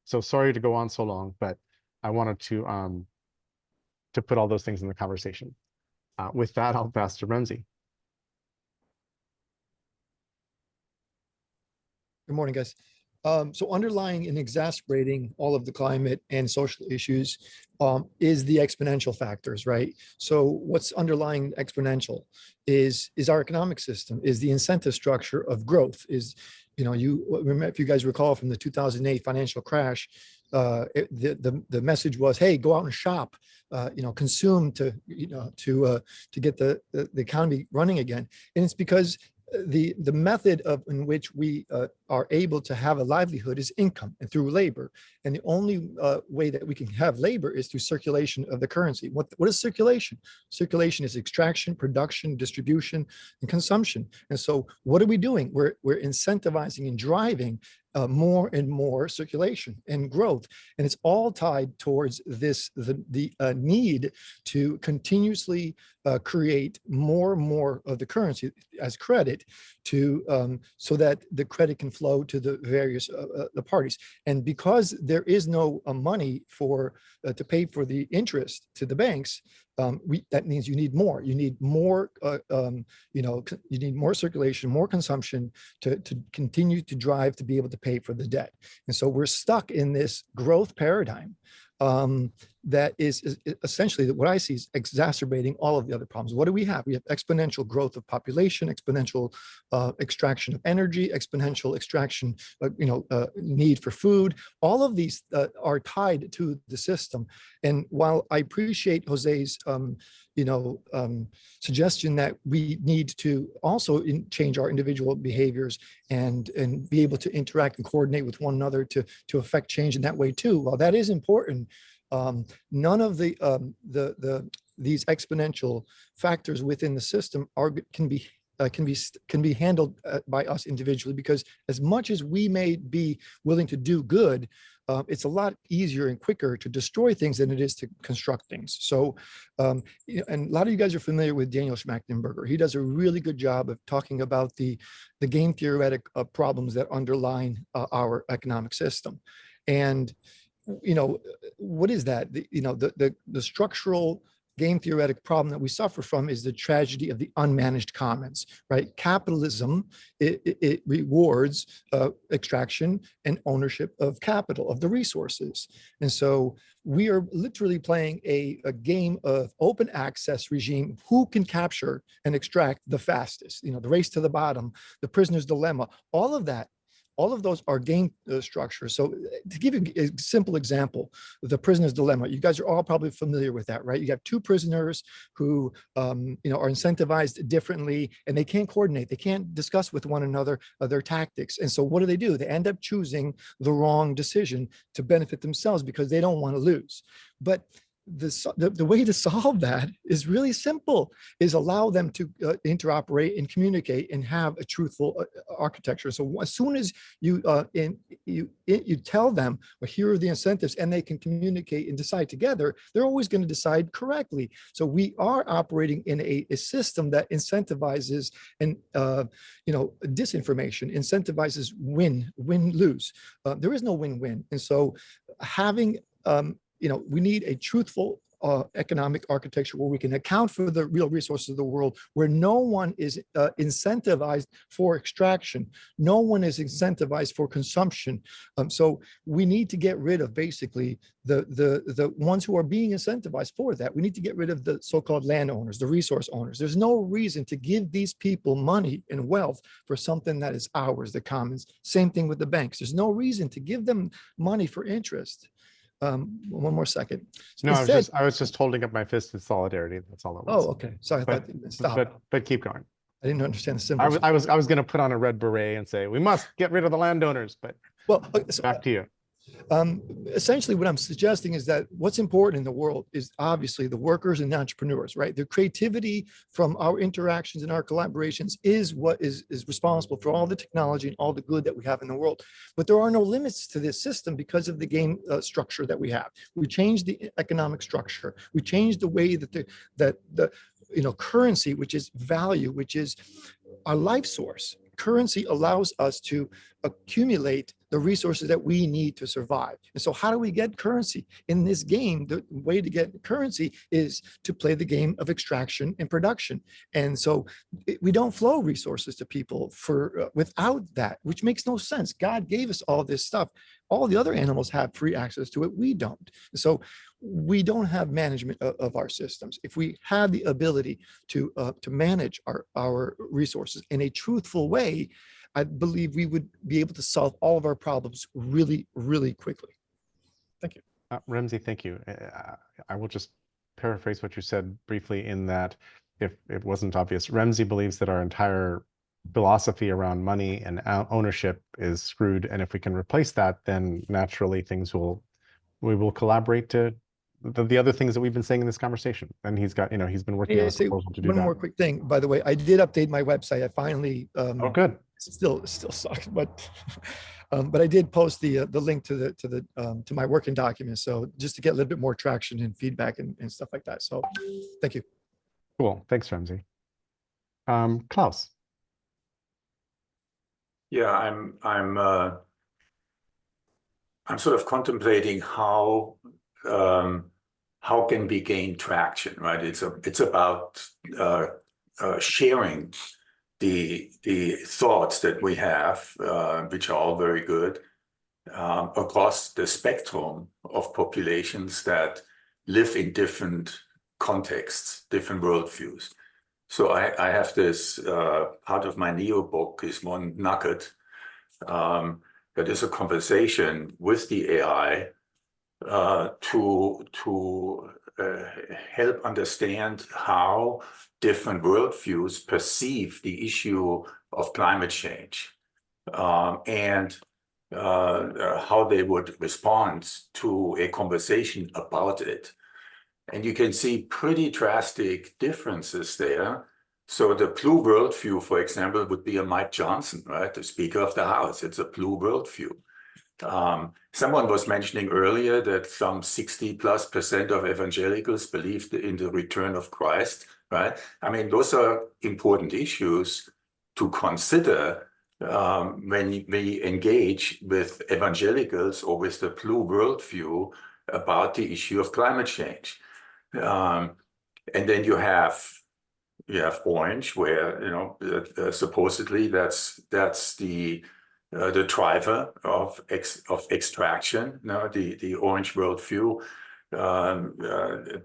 So sorry to go on so long, but I wanted to put all those things in the conversation. With that, I'll pass to Ramsey. Good morning, guys. So underlying and exacerbating all of the climate and social issues is the exponential factors, right? So what's underlying exponential is our economic system, is the incentive structure of growth, is, if you guys recall from the 2008 financial crash, the message was, hey, go out and shop, consume to get the economy running again. And it's because the method in which we are able to have a livelihood is income and through labor. And the only way that we can have labor is through circulation of the currency. What is circulation? Circulation is extraction, production, distribution, and consumption. And so what are we doing? We're incentivizing and driving more and more circulation and growth. And it's all tied towards the need to continuously create more and more of the currency as credit to so that the credit can flow to the various the parties. And because there is no money for to pay for the interest to the banks, that means you need more. You need more. You need more circulation, more consumption to continue to drive to be able to pay for the debt. And so we're stuck in this growth paradigm. that is essentially what I see is exacerbating all of the other problems. What do we have? We have exponential growth of population, exponential extraction of energy, exponential extraction, need for food. All of these are tied to the system. And while I appreciate Jose's suggestion that we need to also change our individual behaviors and be able to interact and coordinate with one another to affect change in that way too. While that is important, none of these exponential factors within the system can be handled by us individually, because as much as we may be willing to do good, it's a lot easier and quicker to destroy things than it is to construct things. So, and a lot of you guys are familiar with Daniel Schmachtenberger. He does a really good job of talking about the game theoretic problems that underline our economic system. And, what is that? The structural game theoretic problem that we suffer from is the tragedy of the unmanaged commons, right? Capitalism, it rewards extraction and ownership of capital, of the resources. And so we are literally playing a game of open access regime. Who can capture and extract the fastest? The race to the bottom, the prisoner's dilemma, all of that. All of those are game structures. So to give you a simple example, the prisoner's dilemma, you guys are all probably familiar with that, right? You have two prisoners who are incentivized differently, and they can't coordinate. They can't discuss with one another their tactics. And so what do? They end up choosing the wrong decision to benefit themselves because they don't want to lose. But the way to solve that is really simple, is allow them to interoperate and communicate and have a truthful architecture. So as soon as you tell them, well, here are the incentives, and they can communicate and decide together, they're always going to decide correctly. So we are operating in a system that incentivizes and disinformation, incentivizes win-lose. There is no win-win. And so having we need a truthful economic architecture where we can account for the real resources of the world, where no one is incentivized for extraction. No one is incentivized for consumption. So we need to get rid of basically the ones who are being incentivized for that. We need to get rid of the so-called landowners, the resource owners. There's no reason to give these people money and wealth for something that is ours, the commons. Same thing with the banks. There's no reason to give them money for interest. One more second. No, I was just holding up my fist in solidarity. That's all it was. Oh, okay. Sorry, but keep going. I didn't understand the symbol. I was going to put on a red beret and say we must get rid of the landowners, but back to you. Essentially, what I'm suggesting is that what's important in the world is obviously the workers and the entrepreneurs, right? Their creativity from our interactions and our collaborations is what is responsible for all the technology and all the good that we have in the world. But there are no limits to this system because of the game structure that we have. We changed the economic structure. We changed the way that the currency, which is value, which is our life source. Currency allows us to accumulate the resources that we need to survive. And so how do we get currency? In this game, the way to get currency is to play the game of extraction and production. And so we don't flow resources to people without that, which makes no sense. God gave us all this stuff. All the other animals have free access to it. We don't. So we don't have management of our systems. If we had the ability to manage our resources in a truthful way, I believe we would be able to solve all of our problems really, really quickly. Thank you. Ramsey, thank you. I will just paraphrase what you said briefly in that, if it wasn't obvious, Ramsey believes that our entire philosophy around money and ownership is screwed. And if we can replace that, then naturally we will collaborate to the other things that we've been saying in this conversation. And he's got, he's been working on a proposal to do that. One more quick thing, by the way, I did update my website. I finally, oh, good. Still sucks, but I did post the link to my working document. So just to get a little bit more traction and feedback and stuff like that. So thank you. Cool. Thanks, Ramsey. Klaus. Yeah, I'm sort of contemplating how can we gain traction, right? It's about sharing the thoughts that we have, which are all very good, across the spectrum of populations that live in different contexts, different worldviews. So I have this part of my Neo book is one nugget that is a conversation with the AI to help understand how different worldviews perceive the issue of climate change and how they would respond to a conversation about it. And you can see pretty drastic differences there. So the blue worldview, for example, would be a Mike Johnson, right? The Speaker of the House. It's a blue worldview. Someone was mentioning earlier that some 60+% of evangelicals believe in the return of Christ, right? I mean, those are important issues to consider when we engage with evangelicals or with the blue worldview about the issue of climate change. And then you have orange, where supposedly that's the driver of extraction. Now the orange worldview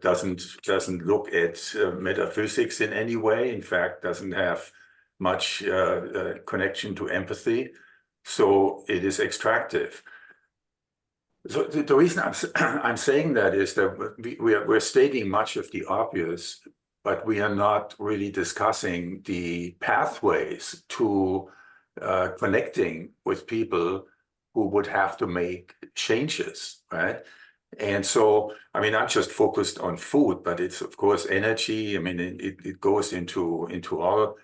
doesn't look at metaphysics in any way. In fact, doesn't have much connection to empathy. So it is extractive. So the reason I'm saying that is that we're stating much of the obvious, but we are not really discussing the pathways to connecting with people who would have to make changes, right? And so, I mean, I'm just focused on food, but it's of course energy. I mean, it goes into all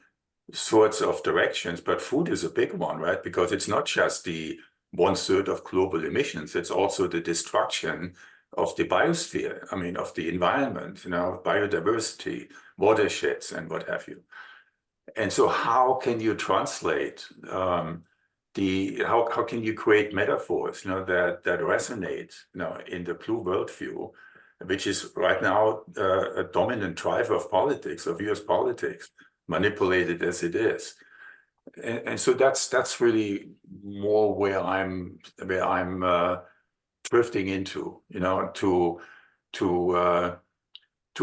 sorts of directions, but food is a big one, right? Because it's not just the 1/3 of global emissions, it's also the destruction of the biosphere, I mean, of the environment, biodiversity, watersheds, and what have you. And so how can you translate how can you create metaphors, that resonate, in the blue worldview, which is right now a dominant driver of politics, of US politics, manipulated as it is. And so that's really more where I'm drifting into, to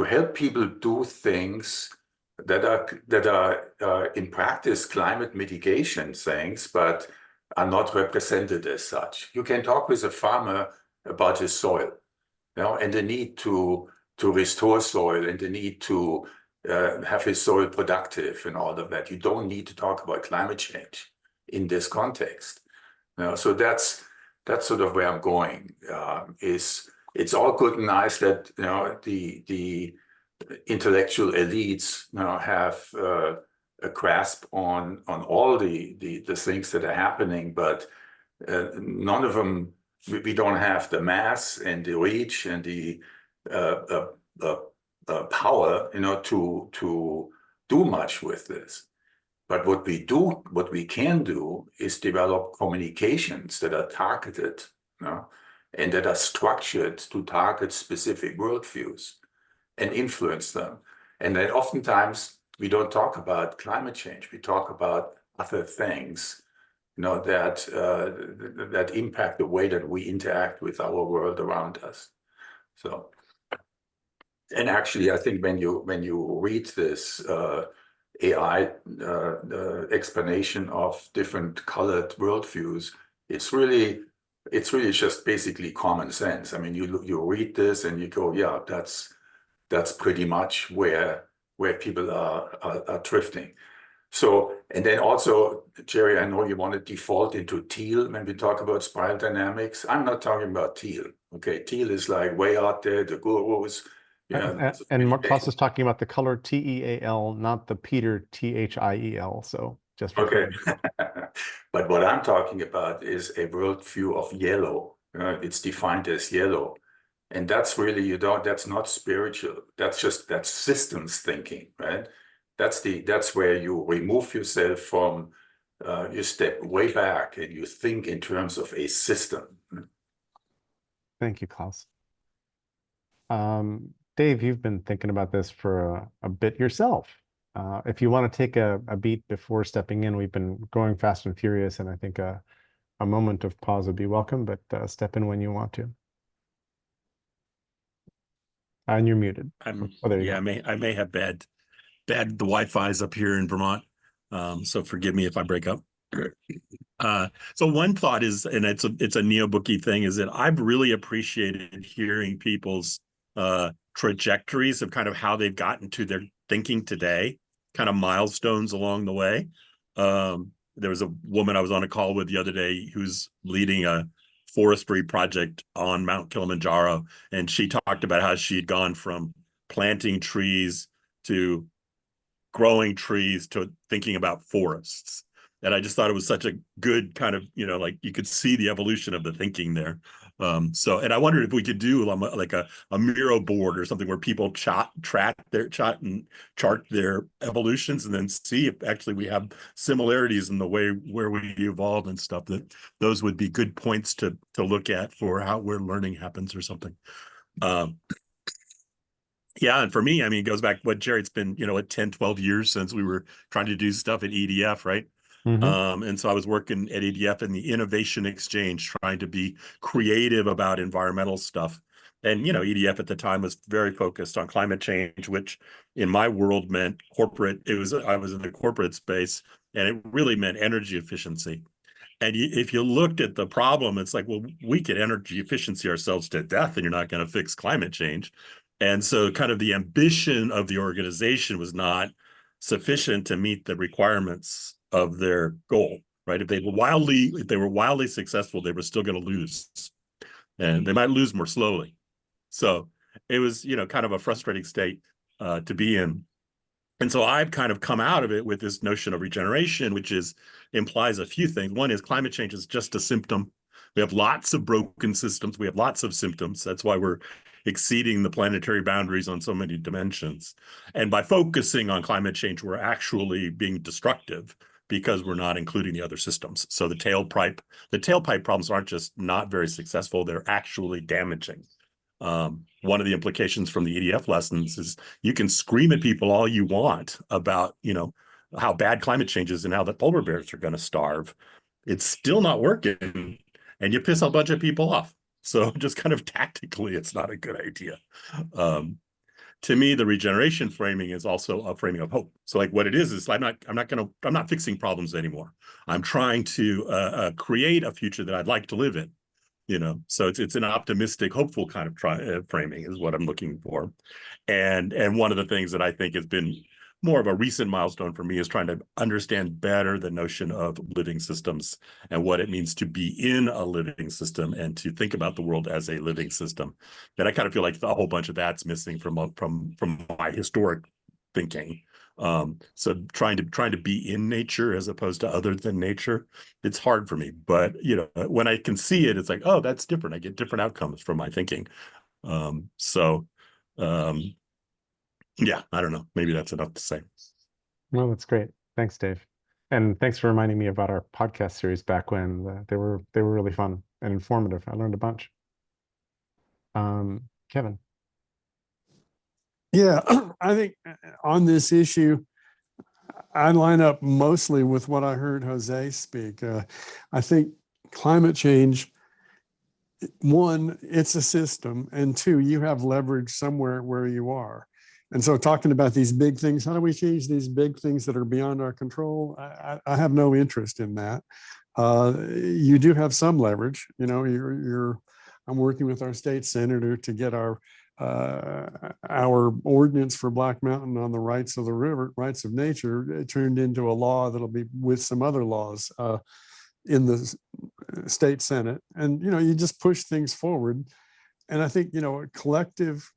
help people do things that are in practice climate mitigation things, but are not represented as such. You can talk with a farmer about his soil, and the need to restore soil and the need to have his soil productive and all of that. You don't need to talk about climate change in this context. So that's sort of where I'm going. It's all good and nice that the intellectual elites have a grasp on all the things that are happening, but none of them. We don't have the mass and the reach and the power, to do much with this. But what we can do is develop communications that are targeted, and that are structured to target specific worldviews and influence them. And then oftentimes we don't talk about climate change. We talk about other things, that impact the way that we interact with our world around us. So, and actually, I think when you read this AI explanation of different colored worldviews, it's really just basically common sense. I mean, you read this and you go, yeah, that's pretty much where people are drifting. So, and then also, Jerry, I know you want to default into teal when we talk about spiral dynamics. I'm not talking about teal. Okay, teal is like way out there, the gurus. And Mark Klaus is talking about the color TEAL, not the Peter THIEL. So just for okay. But what I'm talking about is a worldview of yellow. It's defined as yellow. And that's really, that's not spiritual. That's systems thinking, right? That's where you remove yourself from, you step way back and you think in terms of a system. Thank you, Klaus. Dave, you've been thinking about this for a bit yourself. If you want to take a beat before stepping in, we've been going fast and furious, and I think a moment of pause would be welcome, but step in when you want to. And you're muted. I'm Oh, there you yeah, go. I may have the Wi-Fi's up here in Vermont. So forgive me if I break up. So one thought is, and it's a neo-bookie thing, is that I've really appreciated hearing people's trajectories of kind of how they've gotten to their thinking today, kind of milestones along the way. There was a woman I was on a call with the other day who's leading a forestry project on Mount Kilimanjaro, and she talked about how she'd gone from planting trees to growing trees to thinking about forests. And I just thought it was such a good kind of, like you could see the evolution of the thinking there. And I wondered if we could do like a Miro board or something where people chart their evolutions and then see if actually we have similarities in the way where we evolve and stuff. That those would be good points to look at for where learning happens or something. Yeah, and for me, I mean, it goes back what Jared's been, 10, 12 years since we were trying to do stuff at EDF, right? And so I was working at EDF in the Innovation Exchange, trying to be creative about environmental stuff. And, EDF at the time was very focused on climate change, which in my world meant corporate. I was in the corporate space, and it really meant energy efficiency. And if you looked at the problem, it's like, well, we could energy efficiency ourselves to death, and you're not going to fix climate change. And so kind of the ambition of the organization was not sufficient to meet the requirements of their goal, right? If they were wildly successful, they were still going to lose, and they might lose more slowly. So it was, kind of a frustrating state to be in. And so I've kind of come out of it with this notion of regeneration, which implies a few things. One is climate change is just a symptom. We have lots of broken systems. We have lots of symptoms. That's why we're exceeding the planetary boundaries on so many dimensions. And by focusing on climate change, we're actually being destructive because we're not including the other systems. So the tailpipe problems aren't just not very successful, they're actually damaging. One of the implications from the EDF lessons is you can scream at people all you want about, how bad climate change is and how the polar bears are going to starve. It's still not working, and you piss a bunch of people off. So just kind of tactically, it's not a good idea. To me, the regeneration framing is also a framing of hope. So like what it is I'm not fixing problems anymore. I'm trying to create a future that I'd like to live in. So it's an optimistic, hopeful kind of framing is what I'm looking for. And one of the things that I think has been more of a recent milestone for me is trying to understand better the notion of living systems and what it means to be in a living system and to think about the world as a living system. And I kind of feel like a whole bunch of that's missing from my historic thinking. So trying to be in nature as opposed to other than nature, it's hard for me. But when I can see it, it's like, oh, that's different. I get different outcomes from my thinking. Yeah, I don't know. Maybe that's enough to say. Well, that's great. Thanks, Dave. And thanks for reminding me about our podcast series back when they were really fun and informative. I learned a bunch. Kevin. Yeah, I think on this issue, I line up mostly with what I heard Jose speak. I think climate change, one, it's a system, and two, you have leverage somewhere where you are. And so talking about these big things, how do we change these big things that are beyond our control? I have no interest in that. You do have some leverage. I'm working with our state senator to get our ordinance for Black Mountain on the rights of the river, rights of nature, turned into a law that'll be with some other laws in the state Senate. And, you just push things forward. And I think, a collective,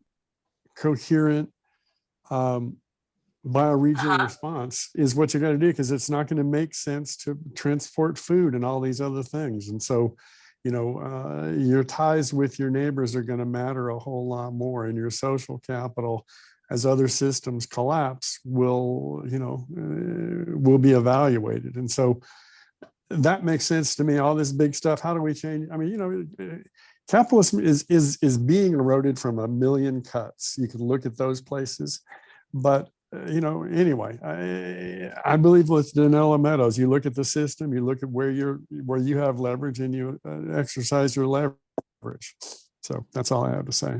coherent, bioregional response is what you got to do, because it's not going to make sense to transport food and all these other things. And so, your ties with your neighbors are going to matter a whole lot more, and your social capital, as other systems collapse, will be evaluated. And so that makes sense to me. All this big stuff, how do we change? I mean, capitalism is being eroded from a million cuts. You can look at those places, but anyway, I believe with Danella Meadows, you look at the system, you look at where you have leverage, and you exercise your leverage. So that's all I have to say.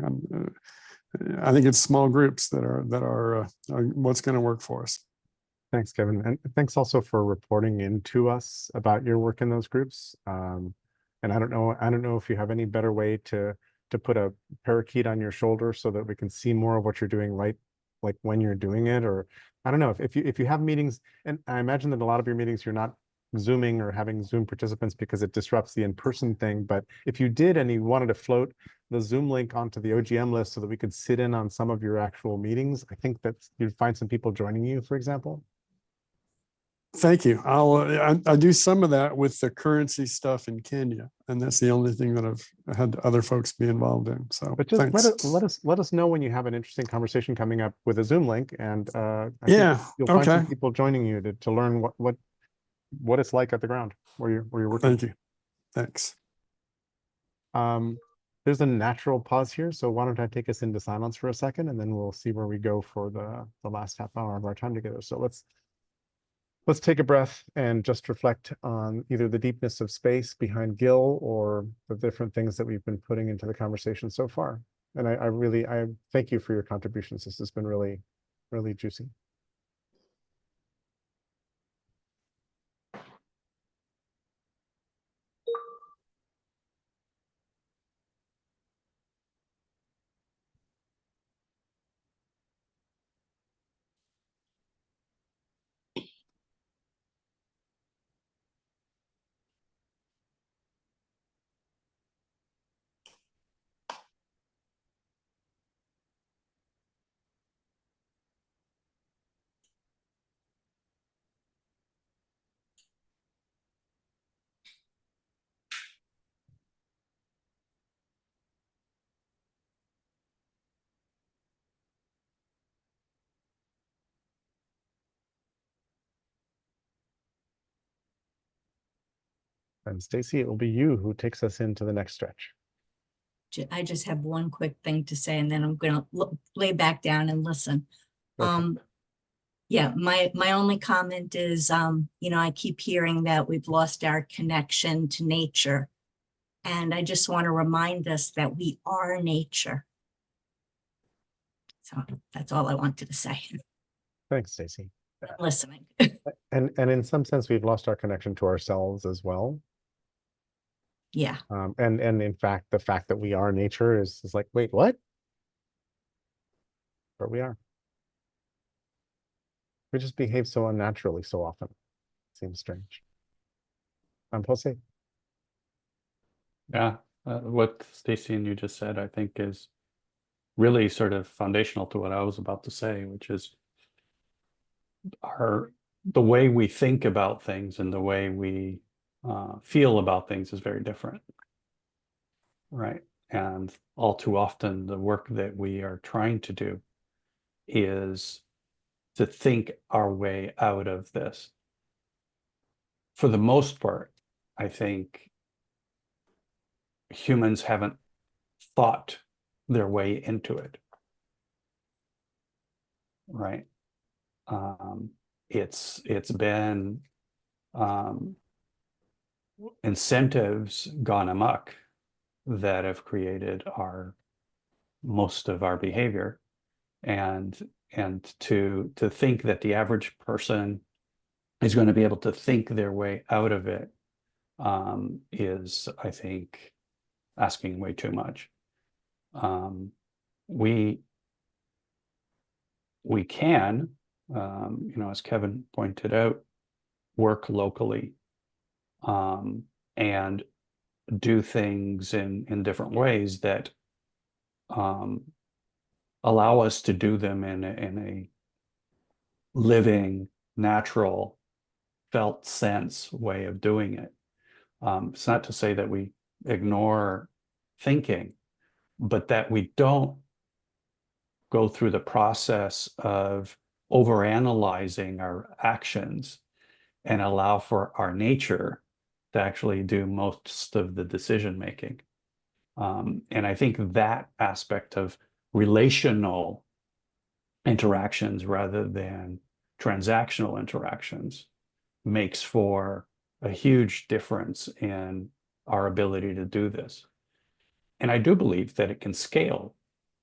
I think it's small groups that are what's going to work for us. Thanks, Kevin. And thanks also for reporting in to us about your work in those groups. And I don't know if you have any better way to put a parakeet on your shoulder so that we can see more of what you're doing, right? Like when you're doing it, or I don't know if you have meetings, and I imagine that a lot of your meetings you're not Zooming or having Zoom participants because it disrupts the in-person thing. But if you did and you wanted to float the Zoom link onto the OGM list so that we could sit in on some of your actual meetings, I think that you'd find some people joining you, for example. Thank you. I do some of that with the currency stuff in Kenya, and that's the only thing that I've had other folks be involved in. So, but just thanks. let us know when you have an interesting conversation coming up with a Zoom link, and I Yeah, think you'll find some okay. people joining you to learn what it's like at the ground where you're working. Thank you. Thanks. There's a natural pause here, so why don't I take us into silence for a second, and then we'll see where we go for the last half hour of our time together. So let's take a breath and just reflect on either the deepness of space behind Gil or the different things that we've been putting into the conversation so far. And I really thank you for your contributions. This has been really, really juicy. And Stacy, it will be you who takes us into the next stretch. I just have one quick thing to say, and then I'm going to lay back down and listen. Okay. Yeah, my only comment is, I keep hearing that we've lost our connection to nature. And I just want to remind us that we are nature. So that's all I wanted to say. Thanks, Stacy. I'm listening. And in some sense, we've lost our connection to ourselves as well. Yeah. And in fact, the fact that we are nature is like, wait, what? But we are. We just behave so unnaturally so often. Seems strange. Jose. Yeah, what Stacy and you just said, I think, is really sort of foundational to what I was about to say, which is the way we think about things and the way we feel about things is very different, right? And all too often, the work that we are trying to do is to think our way out of this. For the most part, I think humans haven't thought their way into it, right? It's been incentives gone amok that have created most of our behavior, and to think that the average person is going to be able to think their way out of it is, I think, asking way too much. We can, as Kevin pointed out, work locally and do things in different ways that allow us to do them in a living, natural, felt sense way of doing it. It's not to say that we ignore thinking, but that we don't go through the process of overanalyzing our actions and allow for our nature to actually do most of the decision making. And I think that aspect of relational interactions rather than transactional interactions makes for a huge difference in our ability to do this. And I do believe that it can scale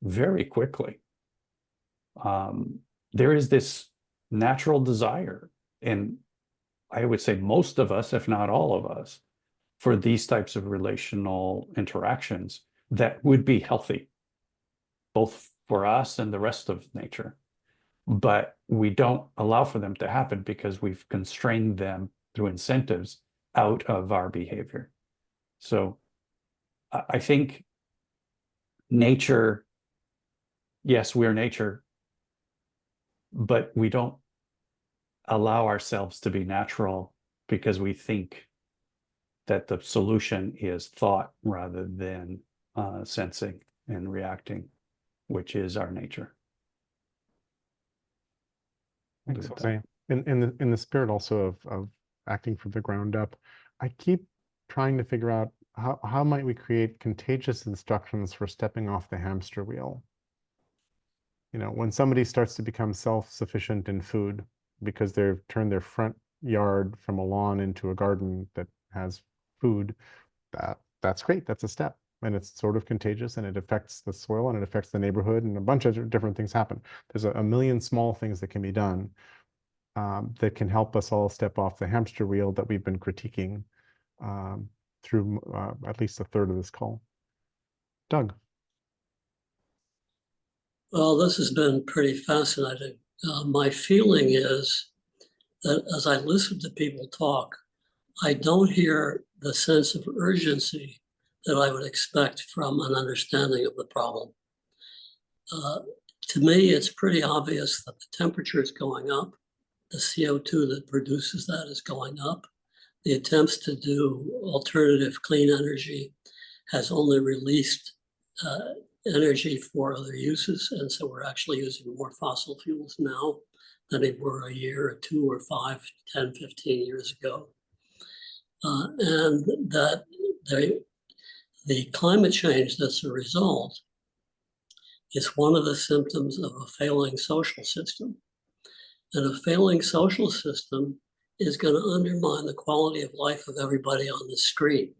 very quickly. There is this natural desire, and I would say most of us, if not all of us, for these types of relational interactions that would be healthy, both for us and the rest of nature. But we don't allow for them to happen because we've constrained them through incentives out of our behavior. So I think nature, yes, we're nature, but we don't allow ourselves to be natural because we think that the solution is thought rather than sensing and reacting, which is our nature. Thanks, Jose. In the spirit also of acting from the ground up, I keep trying to figure out how might we create contagious instructions for stepping off the hamster wheel. You know, when somebody starts to become self-sufficient in food because they've turned their front yard from a lawn into a garden that has food, that's great. That's a step. And it's sort of contagious, and it affects the soil and it affects the neighborhood, and a bunch of different things happen. There's a million small things that can be done that can help us all step off the hamster wheel that we've been critiquing through at least a third of this call. Doug. Well, this has been pretty fascinating. My feeling is that as I listen to people talk, I don't hear the sense of urgency that I would expect from an understanding of the problem. To me, it's pretty obvious that the temperature is going up. The CO2 that produces that is going up. The attempts to do alternative clean energy has only released energy for other uses. And so we're actually using more fossil fuels now than they were a year or 2 or 5, 10, 15 years ago. And that the climate change that's a result is one of the symptoms of a failing social system. And a failing social system is going to undermine the quality of life of everybody on the screen.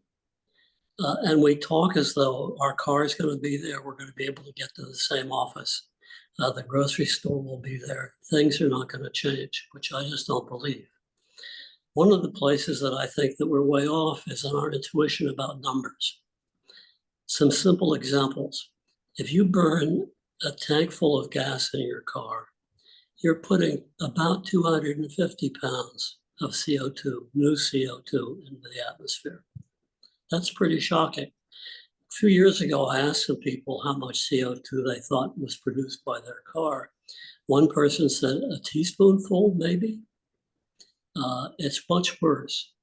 And we talk as though our car is going to be there. We're going to be able to get to the same office. The grocery store will be there. Things are not going to change, which I just don't believe. One of the places that I think that we're way off is on our intuition about numbers. Some simple examples. If you burn a tank full of gas in your car, you're putting about 250 pounds of CO2, new CO2, into the atmosphere. That's pretty shocking. A few years ago, I asked some people how much CO2 they thought was produced by their car. One person said a teaspoonful, maybe. It's much worse.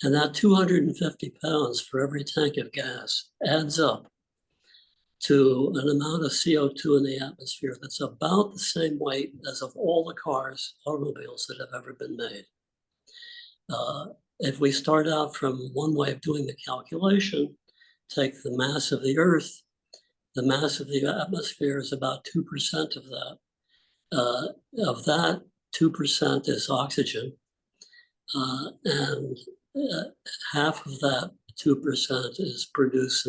And that 250 pounds for every tank of gas adds up to an amount of CO2 in the atmosphere that's about the same weight as of all the automobiles that have ever been made. If we start out from one way of doing the calculation, take the mass of the Earth, the mass of the atmosphere is about 2% of that. Of that, 2% is oxygen, and half of that 2% is produced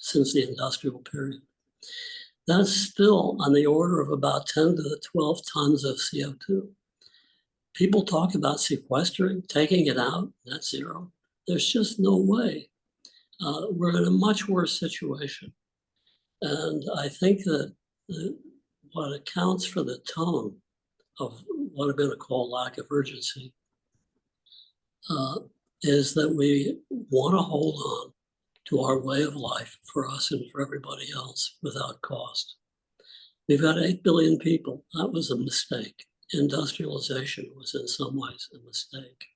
since the industrial period. That's still on the order of about 10 to the 12 tons of CO2. People talk about sequestering, taking it out, net zero. There's just no way. We're in a much worse situation. And I think that what accounts for the tone of what I'm going to call lack of urgency is that we want to hold on to our way of life for us and for everybody else without cost. We've got 8 billion people. That was a mistake. Industrialization was in some ways a mistake.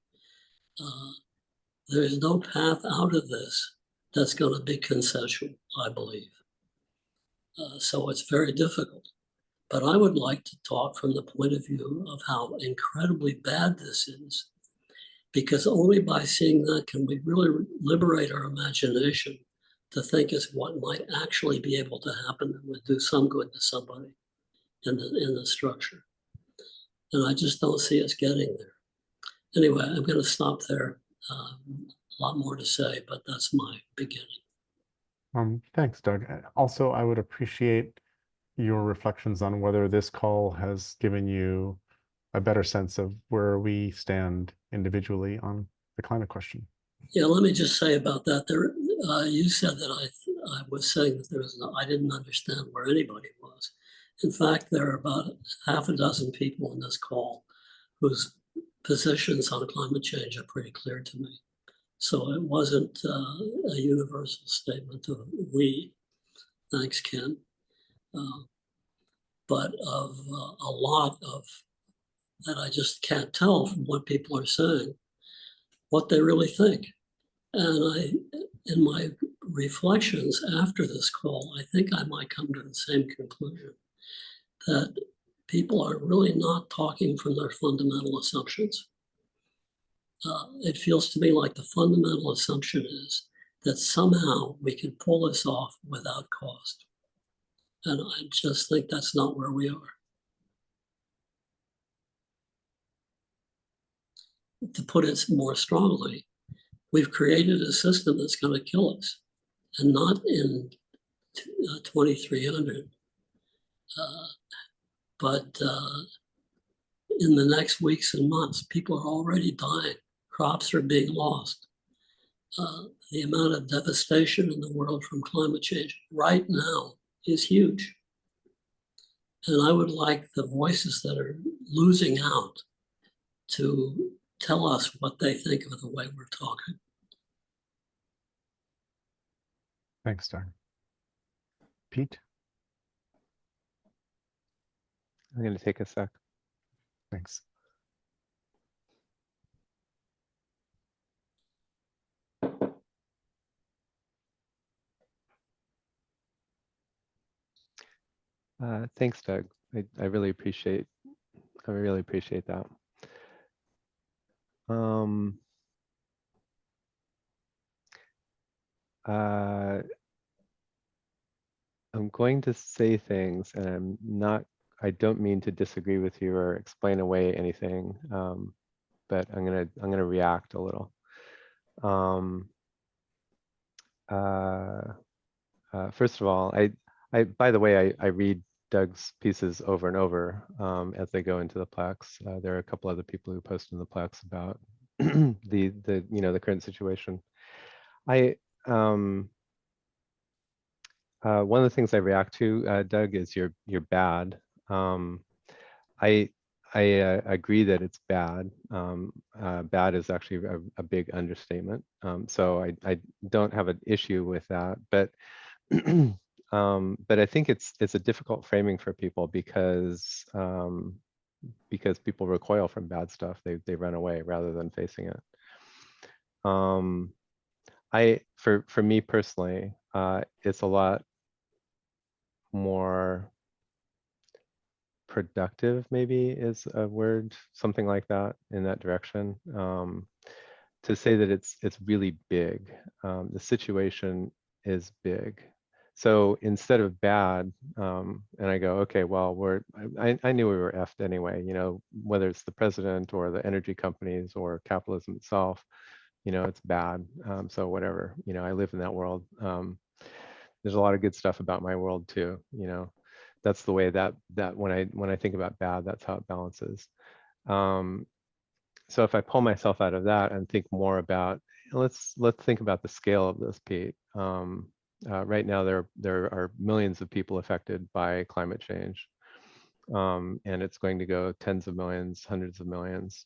There's no path out of this that's going to be consensual, I believe. So it's very difficult. But I would like to talk from the point of view of how incredibly bad this is, because only by seeing that can we really liberate our imagination to think as what might actually be able to happen that would do some good to somebody in the structure. And I just don't see us getting there. Anyway, I'm going to stop there. A lot more to say, but that's my beginning. Thanks, Doug. Also, I would appreciate your reflections on whether this call has given you a better sense of where we stand individually on the climate question. Yeah, let me just say about that. There, you said that I was saying that there was I didn't understand where anybody was. In fact, there are about half a dozen people in this call whose positions on climate change are pretty clear to me. So it wasn't a universal statement of we, thanks, Ken, but of a lot of that I just can't tell from what people are saying, what they really think. And in my reflections after this call, I think I might come to the same conclusion that people are really not talking from their fundamental assumptions. It feels to me like the fundamental assumption is that somehow we can pull this off without cost. And I just think that's not where we are. To put it more strongly, we've created a system that's going to kill us, and not in 2300, but in the next weeks and months. People are already dying. Crops are being lost. The amount of devastation in the world from climate change right now is huge. And I would like the voices that are losing out to tell us what they think of the way we're talking. Thanks, Doug. Pete? I'm going to take a sec. Thanks. Thanks, Doug. I really appreciate that. I'm going to say things, and I don't mean to disagree with you or explain away anything, but I'm gonna react a little. First of all, by the way, I read Doug's pieces over and over as they go into the Plex. There are a couple other people who post in the Plex about the current situation. One of the things I react to, Doug, is you're bad. I agree that it's bad. Bad is actually a big understatement. So I don't have an issue with that, but I think it's a difficult framing for people because people recoil from bad stuff. They run away rather than facing it. For me personally, it's a lot more productive, maybe is a word, something like that, in that direction, to say that it's really big. The situation is big. So instead of bad, and I go, okay, well, I knew we were effed anyway, whether it's the president or the energy companies or capitalism itself, it's bad. So whatever, I live in that world. There's a lot of good stuff about my world too, that's the way that when I think about bad, that's how it balances. So if I pull myself out of that and think more about, let's think about the scale of this, Pete. Right now, there are millions of people affected by climate change, and it's going to go tens of millions, hundreds of millions.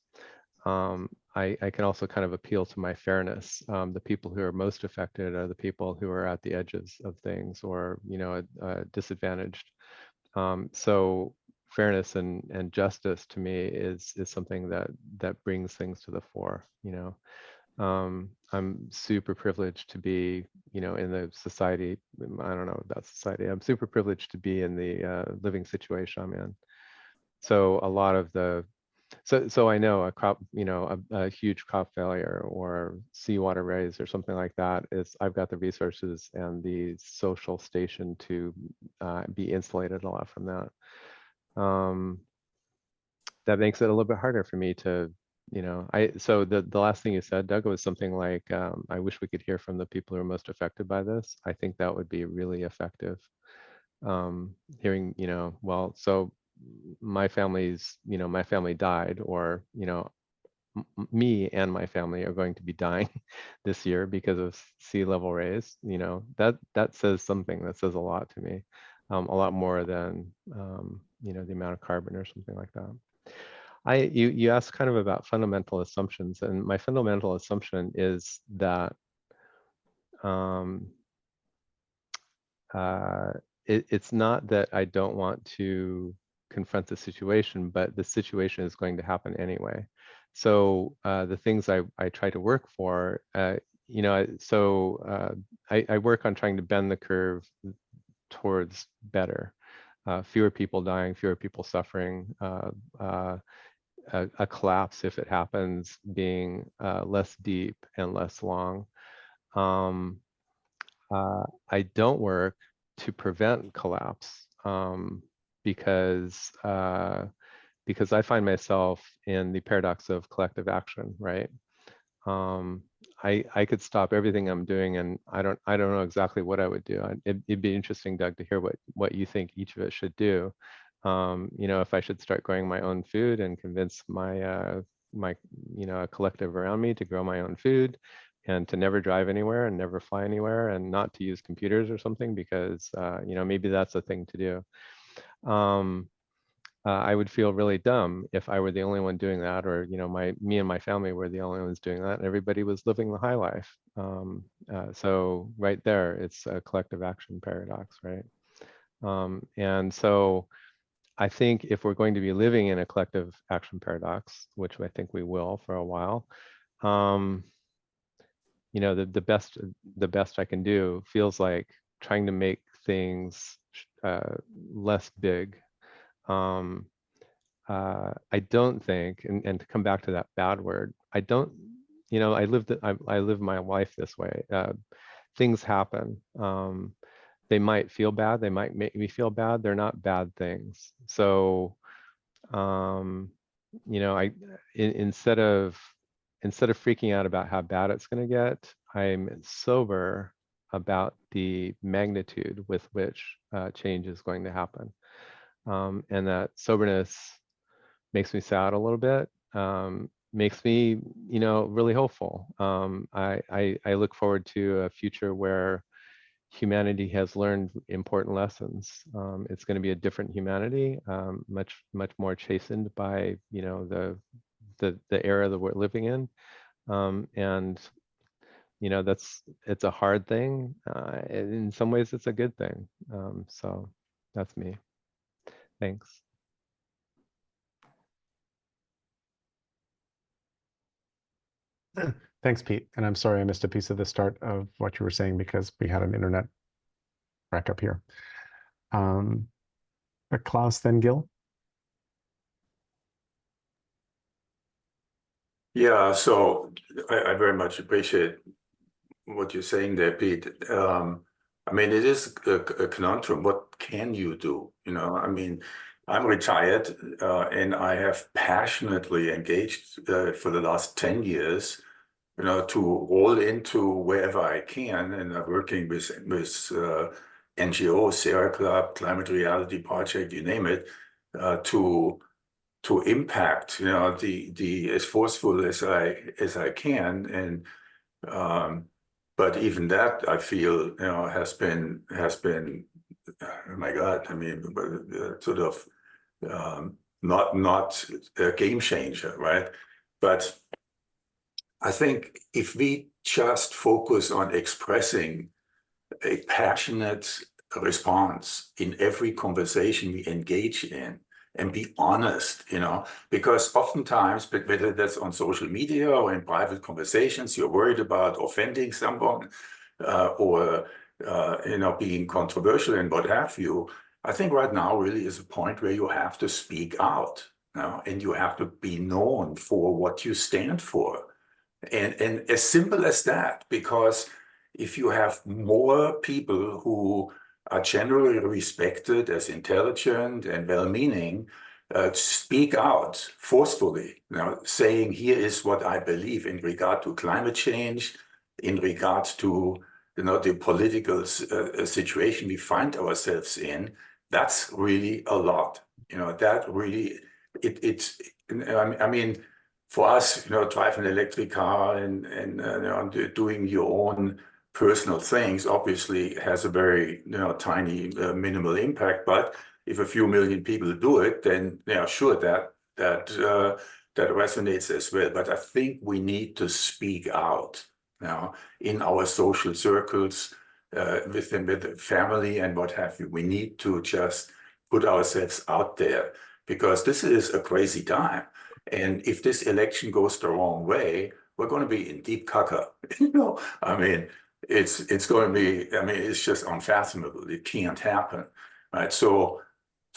I can also kind of appeal to my fairness. The people who are most affected are the people who are at the edges of things or, disadvantaged. So fairness and justice to me is something that brings things to the fore. I'm super privileged to be, in the society. I don't know about society. I'm super privileged to be in the living situation I'm in. So a lot of the so I know a crop, a huge crop failure or seawater rise or something like that is I've got the resources and the social station to be insulated a lot from that. That makes it a little bit harder for me to so the last thing you said, Doug, was something like, I wish we could hear from the people who are most affected by this. I think that would be really effective. Hearing, well, so my family died, or, me and my family are going to be dying this year because of sea level rise. That says something. That says a lot to me, a lot more than the amount of carbon or something like that. You asked kind of about fundamental assumptions, and my fundamental assumption is that it's not that I don't want to confront the situation, but the situation is going to happen anyway. So the things I try to work for, I work on trying to bend the curve towards better. Fewer people dying, fewer people suffering, a collapse, if it happens, being less deep and less long. I don't work to prevent collapse, because I find myself in the paradox of collective action, right? I could stop everything I'm doing, and I don't know exactly what I would do. It'd be interesting, Doug, to hear what you think each of us should do. If I should start growing my own food and convince my a collective around me to grow my own food, and to never drive anywhere and never fly anywhere, and not to use computers or something, because maybe that's a thing to do. I would feel really dumb if I were the only one doing that, or me and my family were the only ones doing that, and everybody was living the high life. So right there, it's a collective action paradox, right? And so I think if we're going to be living in a collective action paradox, which I think we will for a while, the best I can do feels like trying to make things less big. I don't think, and to come back to that bad word, I live my life this way. Things happen. They might feel bad. They might make me feel bad. They're not bad things. So, instead of freaking out about how bad it's going to get, I'm sober about the magnitude with which change is going to happen. And that soberness makes me sad a little bit, makes me, really hopeful. I look forward to a future where humanity has learned important lessons. It's going to be a different humanity, much more chastened by the era that we're living in, and it's a hard thing. In some ways, it's a good thing. So that's me. Thanks. Thanks, Pete. And I'm sorry I missed a piece of the start of what you were saying because we had an internet wreck up here. But Klaus, then Gil. Yeah, so I very much appreciate what you're saying there, Pete. I mean, it is a conundrum. What can you do? I mean, I'm retired and I have passionately engaged for the last 10 years, to roll into wherever I can. And I'm working with NGOs, Sierra Club, Climate Reality Project, you name it, to impact, the as forceful as I can. And but even that, I feel, has been, oh my God, I mean, sort of not a game changer, right? But I think if we just focus on expressing a passionate response in every conversation we engage in, and be honest, because oftentimes, whether that's on social media or in private conversations, you're worried about offending someone or being controversial and what have you. I think right now really is a point where you have to speak out, and you have to be known for what you stand for. And as simple as that, because if you have more people who are generally respected as intelligent and well-meaning, speak out forcefully, saying here is what I believe in regard to climate change, in regard to the political situation we find ourselves in. That's really a lot. That really it's. I mean, for us, drive an electric car and doing your own personal things obviously has a very tiny minimal impact, but if a few million people do it, then sure that resonates as well. But I think we need to speak out now in our social circles, with the family and what have you. We need to just put ourselves out there because this is a crazy time. And if this election goes the wrong way, we're going to be in deep caca. I mean, it's going to be. I mean, it's just unfathomable. It can't happen, right? So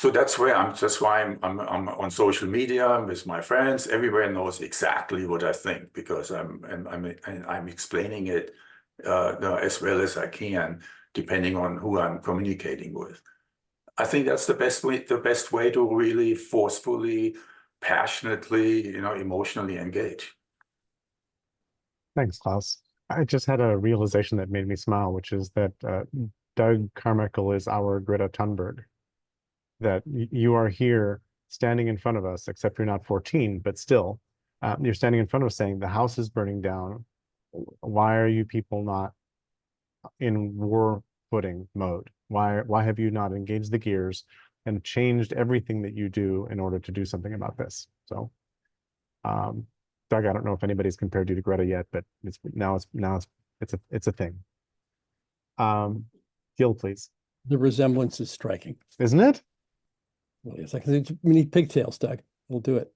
that's why I'm on social media with my friends. Everywhere knows exactly what I think because I'm explaining it as well as I can, depending on who I'm communicating with. I think that's the best way to really forcefully, passionately, emotionally engage. Thanks, Klaus. I just had a realization that made me smile, which is that Doug Carmichael is our Greta Thunberg. That you are here standing in front of us, except you're not 14, but still, you're standing in front of us saying the house is burning down. Why are you people not in war footing mode? Why have you not engaged the gears and changed everything that you do in order to do something about this? So, Doug, I don't know if anybody's compared you to Greta yet, but it's a thing. Gil, please. The resemblance is striking, isn't it? Well, it's like we need pigtails, Doug. We'll do it.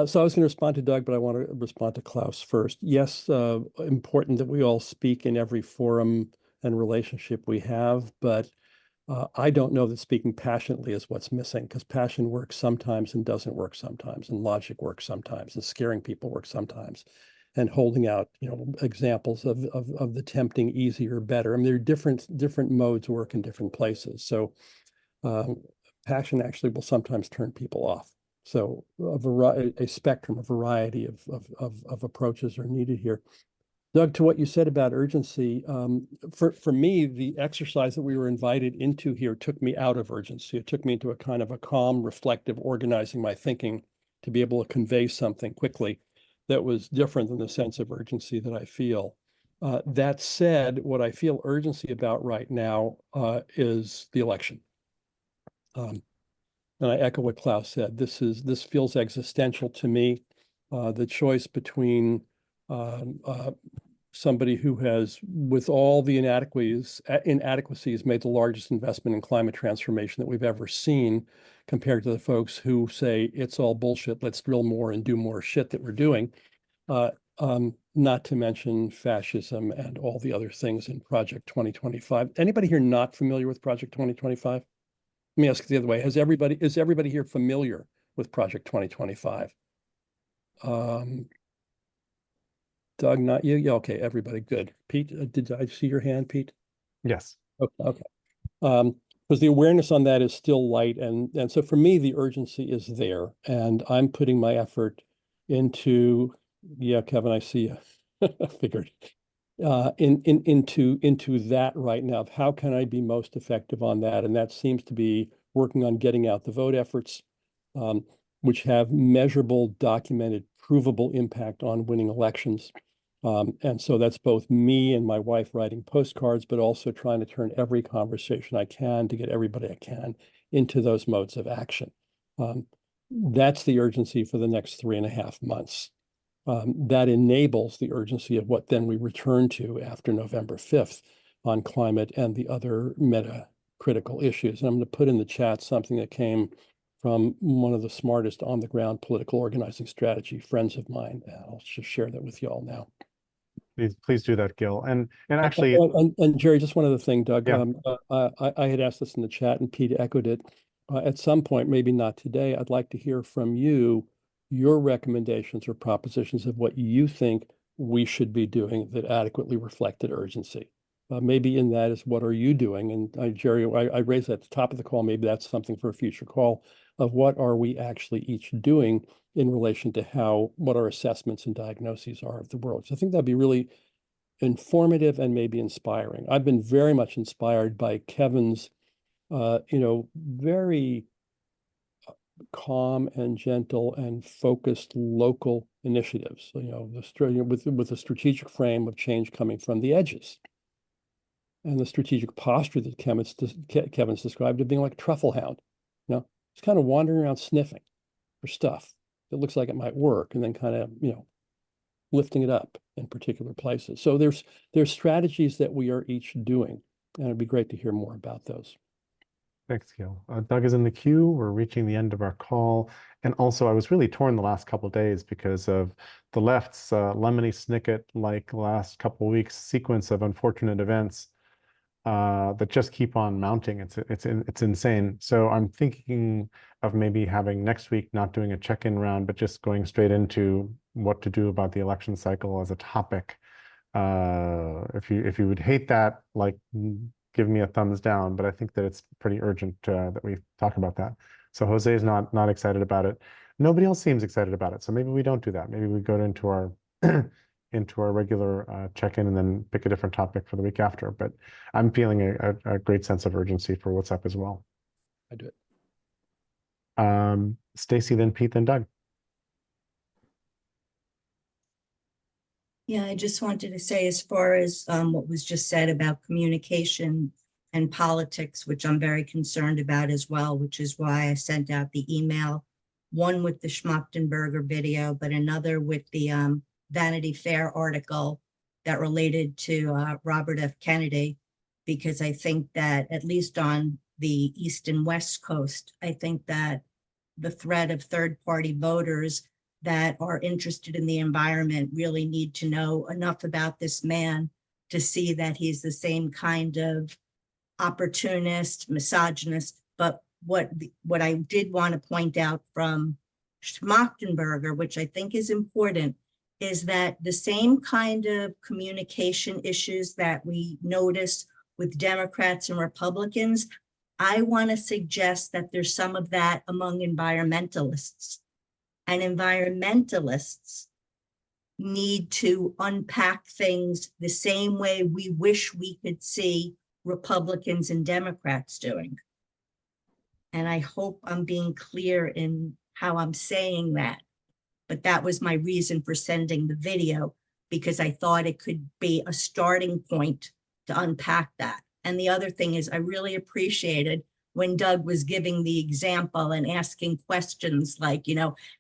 So I was going to respond to Doug, but I want to respond to Klaus first. Yes, important that we all speak in every forum and relationship we have, but I don't know that speaking passionately is what's missing, because passion works sometimes and doesn't work sometimes, and logic works sometimes, and scaring people works sometimes, and holding out examples of the tempting, easier, better. I mean, there are different modes work in different places. So passion actually will sometimes turn people off. So a spectrum, a variety of approaches are needed here. Doug, to what you said about urgency, for me, the exercise that we were invited into here took me out of urgency. It took me into a kind of a calm, reflective, organizing my thinking to be able to convey something quickly that was different than the sense of urgency that I feel. That said, what I feel urgency about right now is the election. And I echo what Klaus said. This feels existential to me. The choice between somebody who has, with all the inadequacies, made the largest investment in climate transformation that we've ever seen, compared to the folks who say it's all bullshit, let's drill more and do more shit that we're doing. Not to mention fascism and all the other things in Project 2025. Anybody here not familiar with Project 2025? Let me ask it the other way. Is everybody here familiar with Project 2025? Doug, not you? Yeah, okay, everybody, good. Pete, did I see your hand, Pete? Yes. Okay. Because the awareness on that is still light. And so for me, the urgency is there. And I'm putting my effort into, yeah, Kevin, I see you. I figured. Into that right now. How can I be most effective on that? And that seems to be working on getting out the vote efforts, which have measurable, documented, provable impact on winning elections. And so that's both me and my wife writing postcards, but also trying to turn every conversation I can to get everybody I can into those modes of action. That's the urgency for the next 3.5 months. That enables the urgency of what then we return to after November 5th on climate and the other meta-critical issues. And I'm going to put in the chat something that came from one of the smartest on-the-ground political organizing strategy friends of mine. I'll just share that with you all now. Please do that, Gil. And actually, and Jerry, just one other thing, Doug. Yeah. I had asked this in the chat, and Pete echoed it. At some point, maybe not today, I'd like to hear from you your recommendations or propositions of what you think we should be doing that adequately reflected urgency. maybe in that is what are you doing? And Jerry, I raised at the top of the call, maybe that's something for a future call of what are we actually each doing in relation to what our assessments and diagnoses are of the world. So I think that'd be really informative and maybe inspiring. I've been very much inspired by Kevin's, very calm and gentle and focused local initiatives, with a strategic frame of change coming from the edges. And the strategic posture that Kevin's described of being like a truffle hound. It's kind of wandering around sniffing for stuff that looks like it might work and then kind of, lifting it up in particular places. So there's strategies that we are each doing, and it'd be great to hear more about those. Thanks, Gil. Doug is in the queue. We're reaching the end of our call. And also, I was really torn the last couple of days because of the left's Lemony Snicket-like last couple of weeks sequence of unfortunate events that just keep on mounting. It's insane. So I'm thinking of maybe having next week not doing a check-in round, but just going straight into what to do about the election cycle as a topic. If you would hate that, like, give me a thumbs down, but I think that it's pretty urgent that we talk about that. So Jose is not excited about it. Nobody else seems excited about it. So maybe we don't do that. Maybe we go into our into our regular check-in and then pick a different topic for the week after. But I'm feeling a great sense of urgency for what's up as well. I do it. Stacy, then Pete, then Doug. Yeah, I just wanted to say, as far as what was just said about communication and politics, which I'm very concerned about as well, which is why I sent out the email, one with the Schmachtenberger video, but another with the Vanity Fair article that related to Robert F. Kennedy, because I think that at least on the East and West Coast, I think that the threat of third-party voters that are interested in the environment really need to know enough about this man to see that he's the same kind of opportunist, misogynist. But what I did want to point out from Schmachtenberger, which I think is important, is that the same kind of communication issues that we notice with Democrats and Republicans, I want to suggest that there's some of that among environmentalists. And environmentalists need to unpack things the same way we wish we could see Republicans and Democrats doing. And I hope I'm being clear in how I'm saying that. But that was my reason for sending the video, because I thought it could be a starting point to unpack that. And the other thing is, I really appreciated when Doug was giving the example and asking questions like,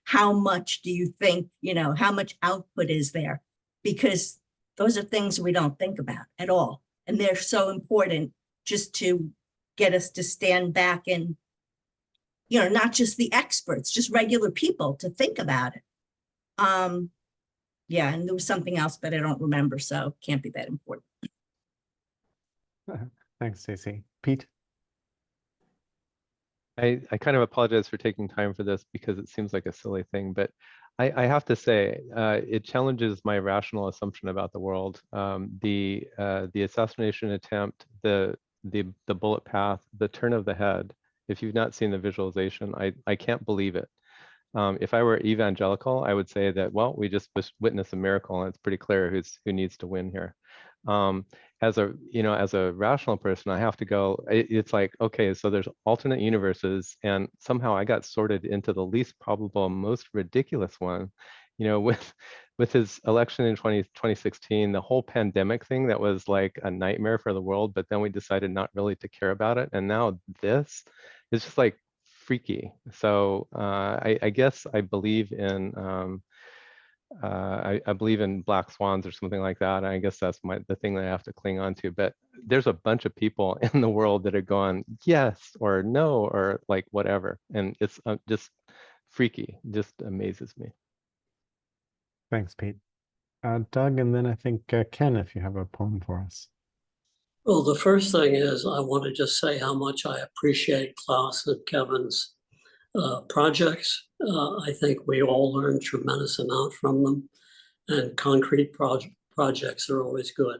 how much do you think, how much output is there? Because those are things we don't think about at all. And they're so important just to get us to stand back and, not just the experts, just regular people to think about it. Yeah, and there was something else, but I don't remember, so can't be that important. Thanks, Stacey. Pete? I kind of apologize for taking time for this because it seems like a silly thing, but I have to say it challenges my rational assumption about the world. The assassination attempt, the bullet path, the turn of the head. If you've not seen the visualization, I can't believe it. If I were evangelical, I would say that, well, we just witnessed a miracle, and it's pretty clear who needs to win here. As a rational person, I have to go, it's like, okay, so there's alternate universes, and somehow I got sorted into the least probable, most ridiculous one, with his election in 2016, the whole pandemic thing that was like a nightmare for the world, but then we decided not really to care about it. And now this is just like freaky. So I guess I believe in I believe in black swans or something like that. I guess that's the thing that I have to cling on to. But there's a bunch of people in the world that are going yes or no or like whatever, and it's just freaky. Just amazes me. Thanks, Pete. Doug, and then I think Ken, if you have a poem for us. Well, the first thing is I want to just say how much I appreciate Klaus and Kevin's projects. I think we all learn tremendous amount from them, and concrete projects are always good.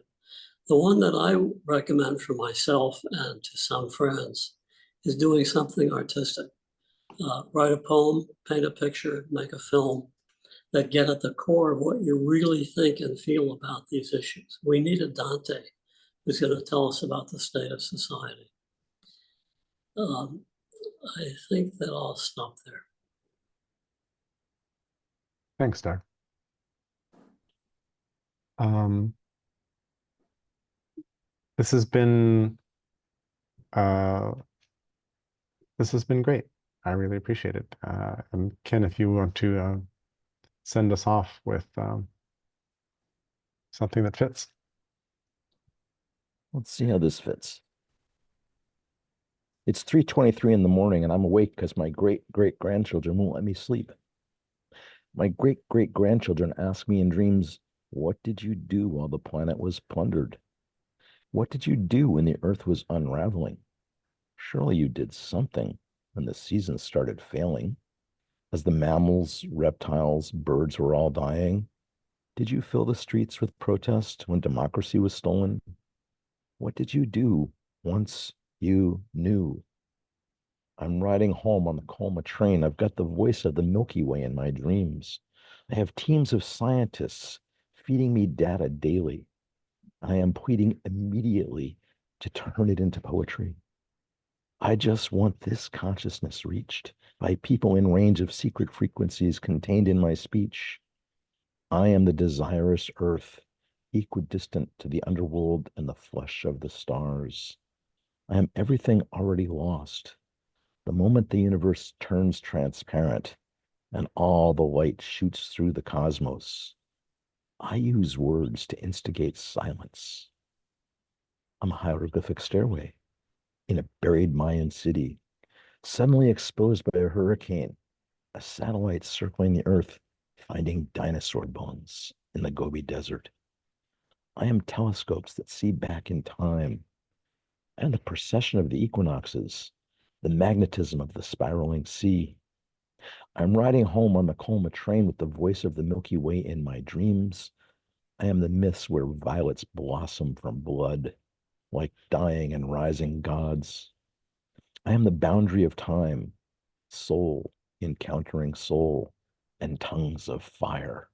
The one that I recommend for myself and to some friends is doing something artistic. Write a poem, paint a picture, make a film that get at the core of what you really think and feel about these issues. We need a Dante who's going to tell us about the state of society. I think that I'll stop there. Thanks, Doug. This has been great. I really appreciate it. And Ken, if you want to send us off with something that fits. Let's see how this fits. It's 3:23 in the morning and I'm awake because my great-great-grandchildren won't let me sleep. My great-great-grandchildren ask me in dreams, what did you do while the planet was plundered? What did you do when the earth was unraveling? Surely you did something when the seasons started failing. As the mammals, reptiles, birds were all dying, did you fill the streets with protest when democracy was stolen? What did you do once you knew? I'm riding home on the Colma train. I've got the voice of the Milky Way in my dreams. I have teams of scientists feeding me data daily. I am pleading immediately to turn it into poetry. I just want this consciousness reached by people in range of secret frequencies contained in my speech. I am the desirous earth, equidistant to the underworld and the flesh of the stars. I am everything already lost. The moment the universe turns transparent and all the light shoots through the cosmos, I use words to instigate silence. I'm a hieroglyphic stairway in a buried Mayan city, suddenly exposed by a hurricane, a satellite circling the earth, finding dinosaur bones in the Gobi Desert. I am telescopes that see back in time, and the precession of the equinoxes, the magnetism of the spiraling sea. I'm riding home on the Colma train with the voice of the Milky Way in my dreams. I am the myths where violets blossom from blood, like dying and rising gods. I am the boundary of time, soul encountering soul, and tongues of fire.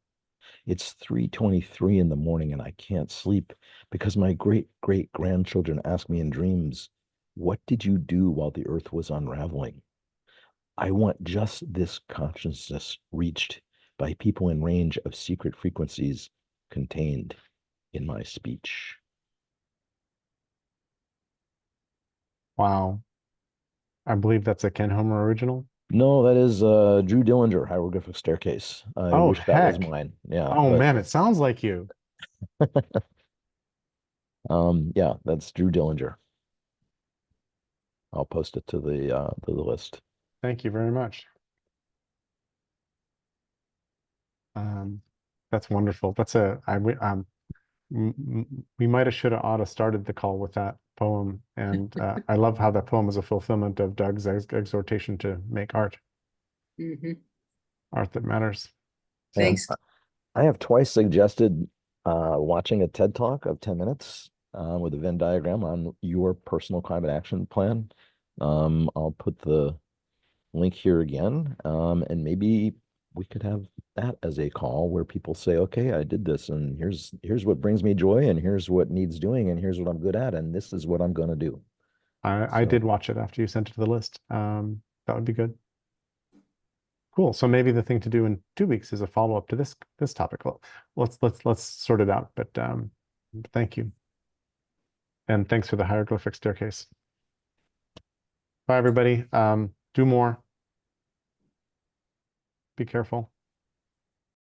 It's 3:23 in the morning and I can't sleep because my great-great-grandchildren ask me in dreams, what did you do while the earth was unraveling? I want just this consciousness reached by people in range of secret frequencies contained in my speech. Wow. I believe that's a Ken Homer original. No, that is Drew Dillinger, Hieroglyphic Staircase. I Oh, wish that was heck. mine. Yeah. Oh, but, man, it sounds like you. yeah, that's Drew Dillinger. I'll post it to the list. Thank you very much. That's wonderful. That's we might have should have ought to started the call with that poem, and I love how that poem is a fulfillment of Doug's exhortation to make art, art that matters. Thanks. I have twice suggested watching a TED Talk of 10 minutes with a Venn diagram on your personal climate action plan. I'll put the link here again, and maybe we could have that as a call where people say, okay, I did this, and here's what brings me joy, and here's what needs doing, and here's what I'm good at, and this is what I'm going to do. I did watch it after you sent it to the list. That would be good. Cool. So maybe the thing to do in 2 weeks is a follow-up to this topic. Let's sort it out. But thank you. And thanks for the hieroglyphic staircase. Bye, everybody. Do more. Be careful.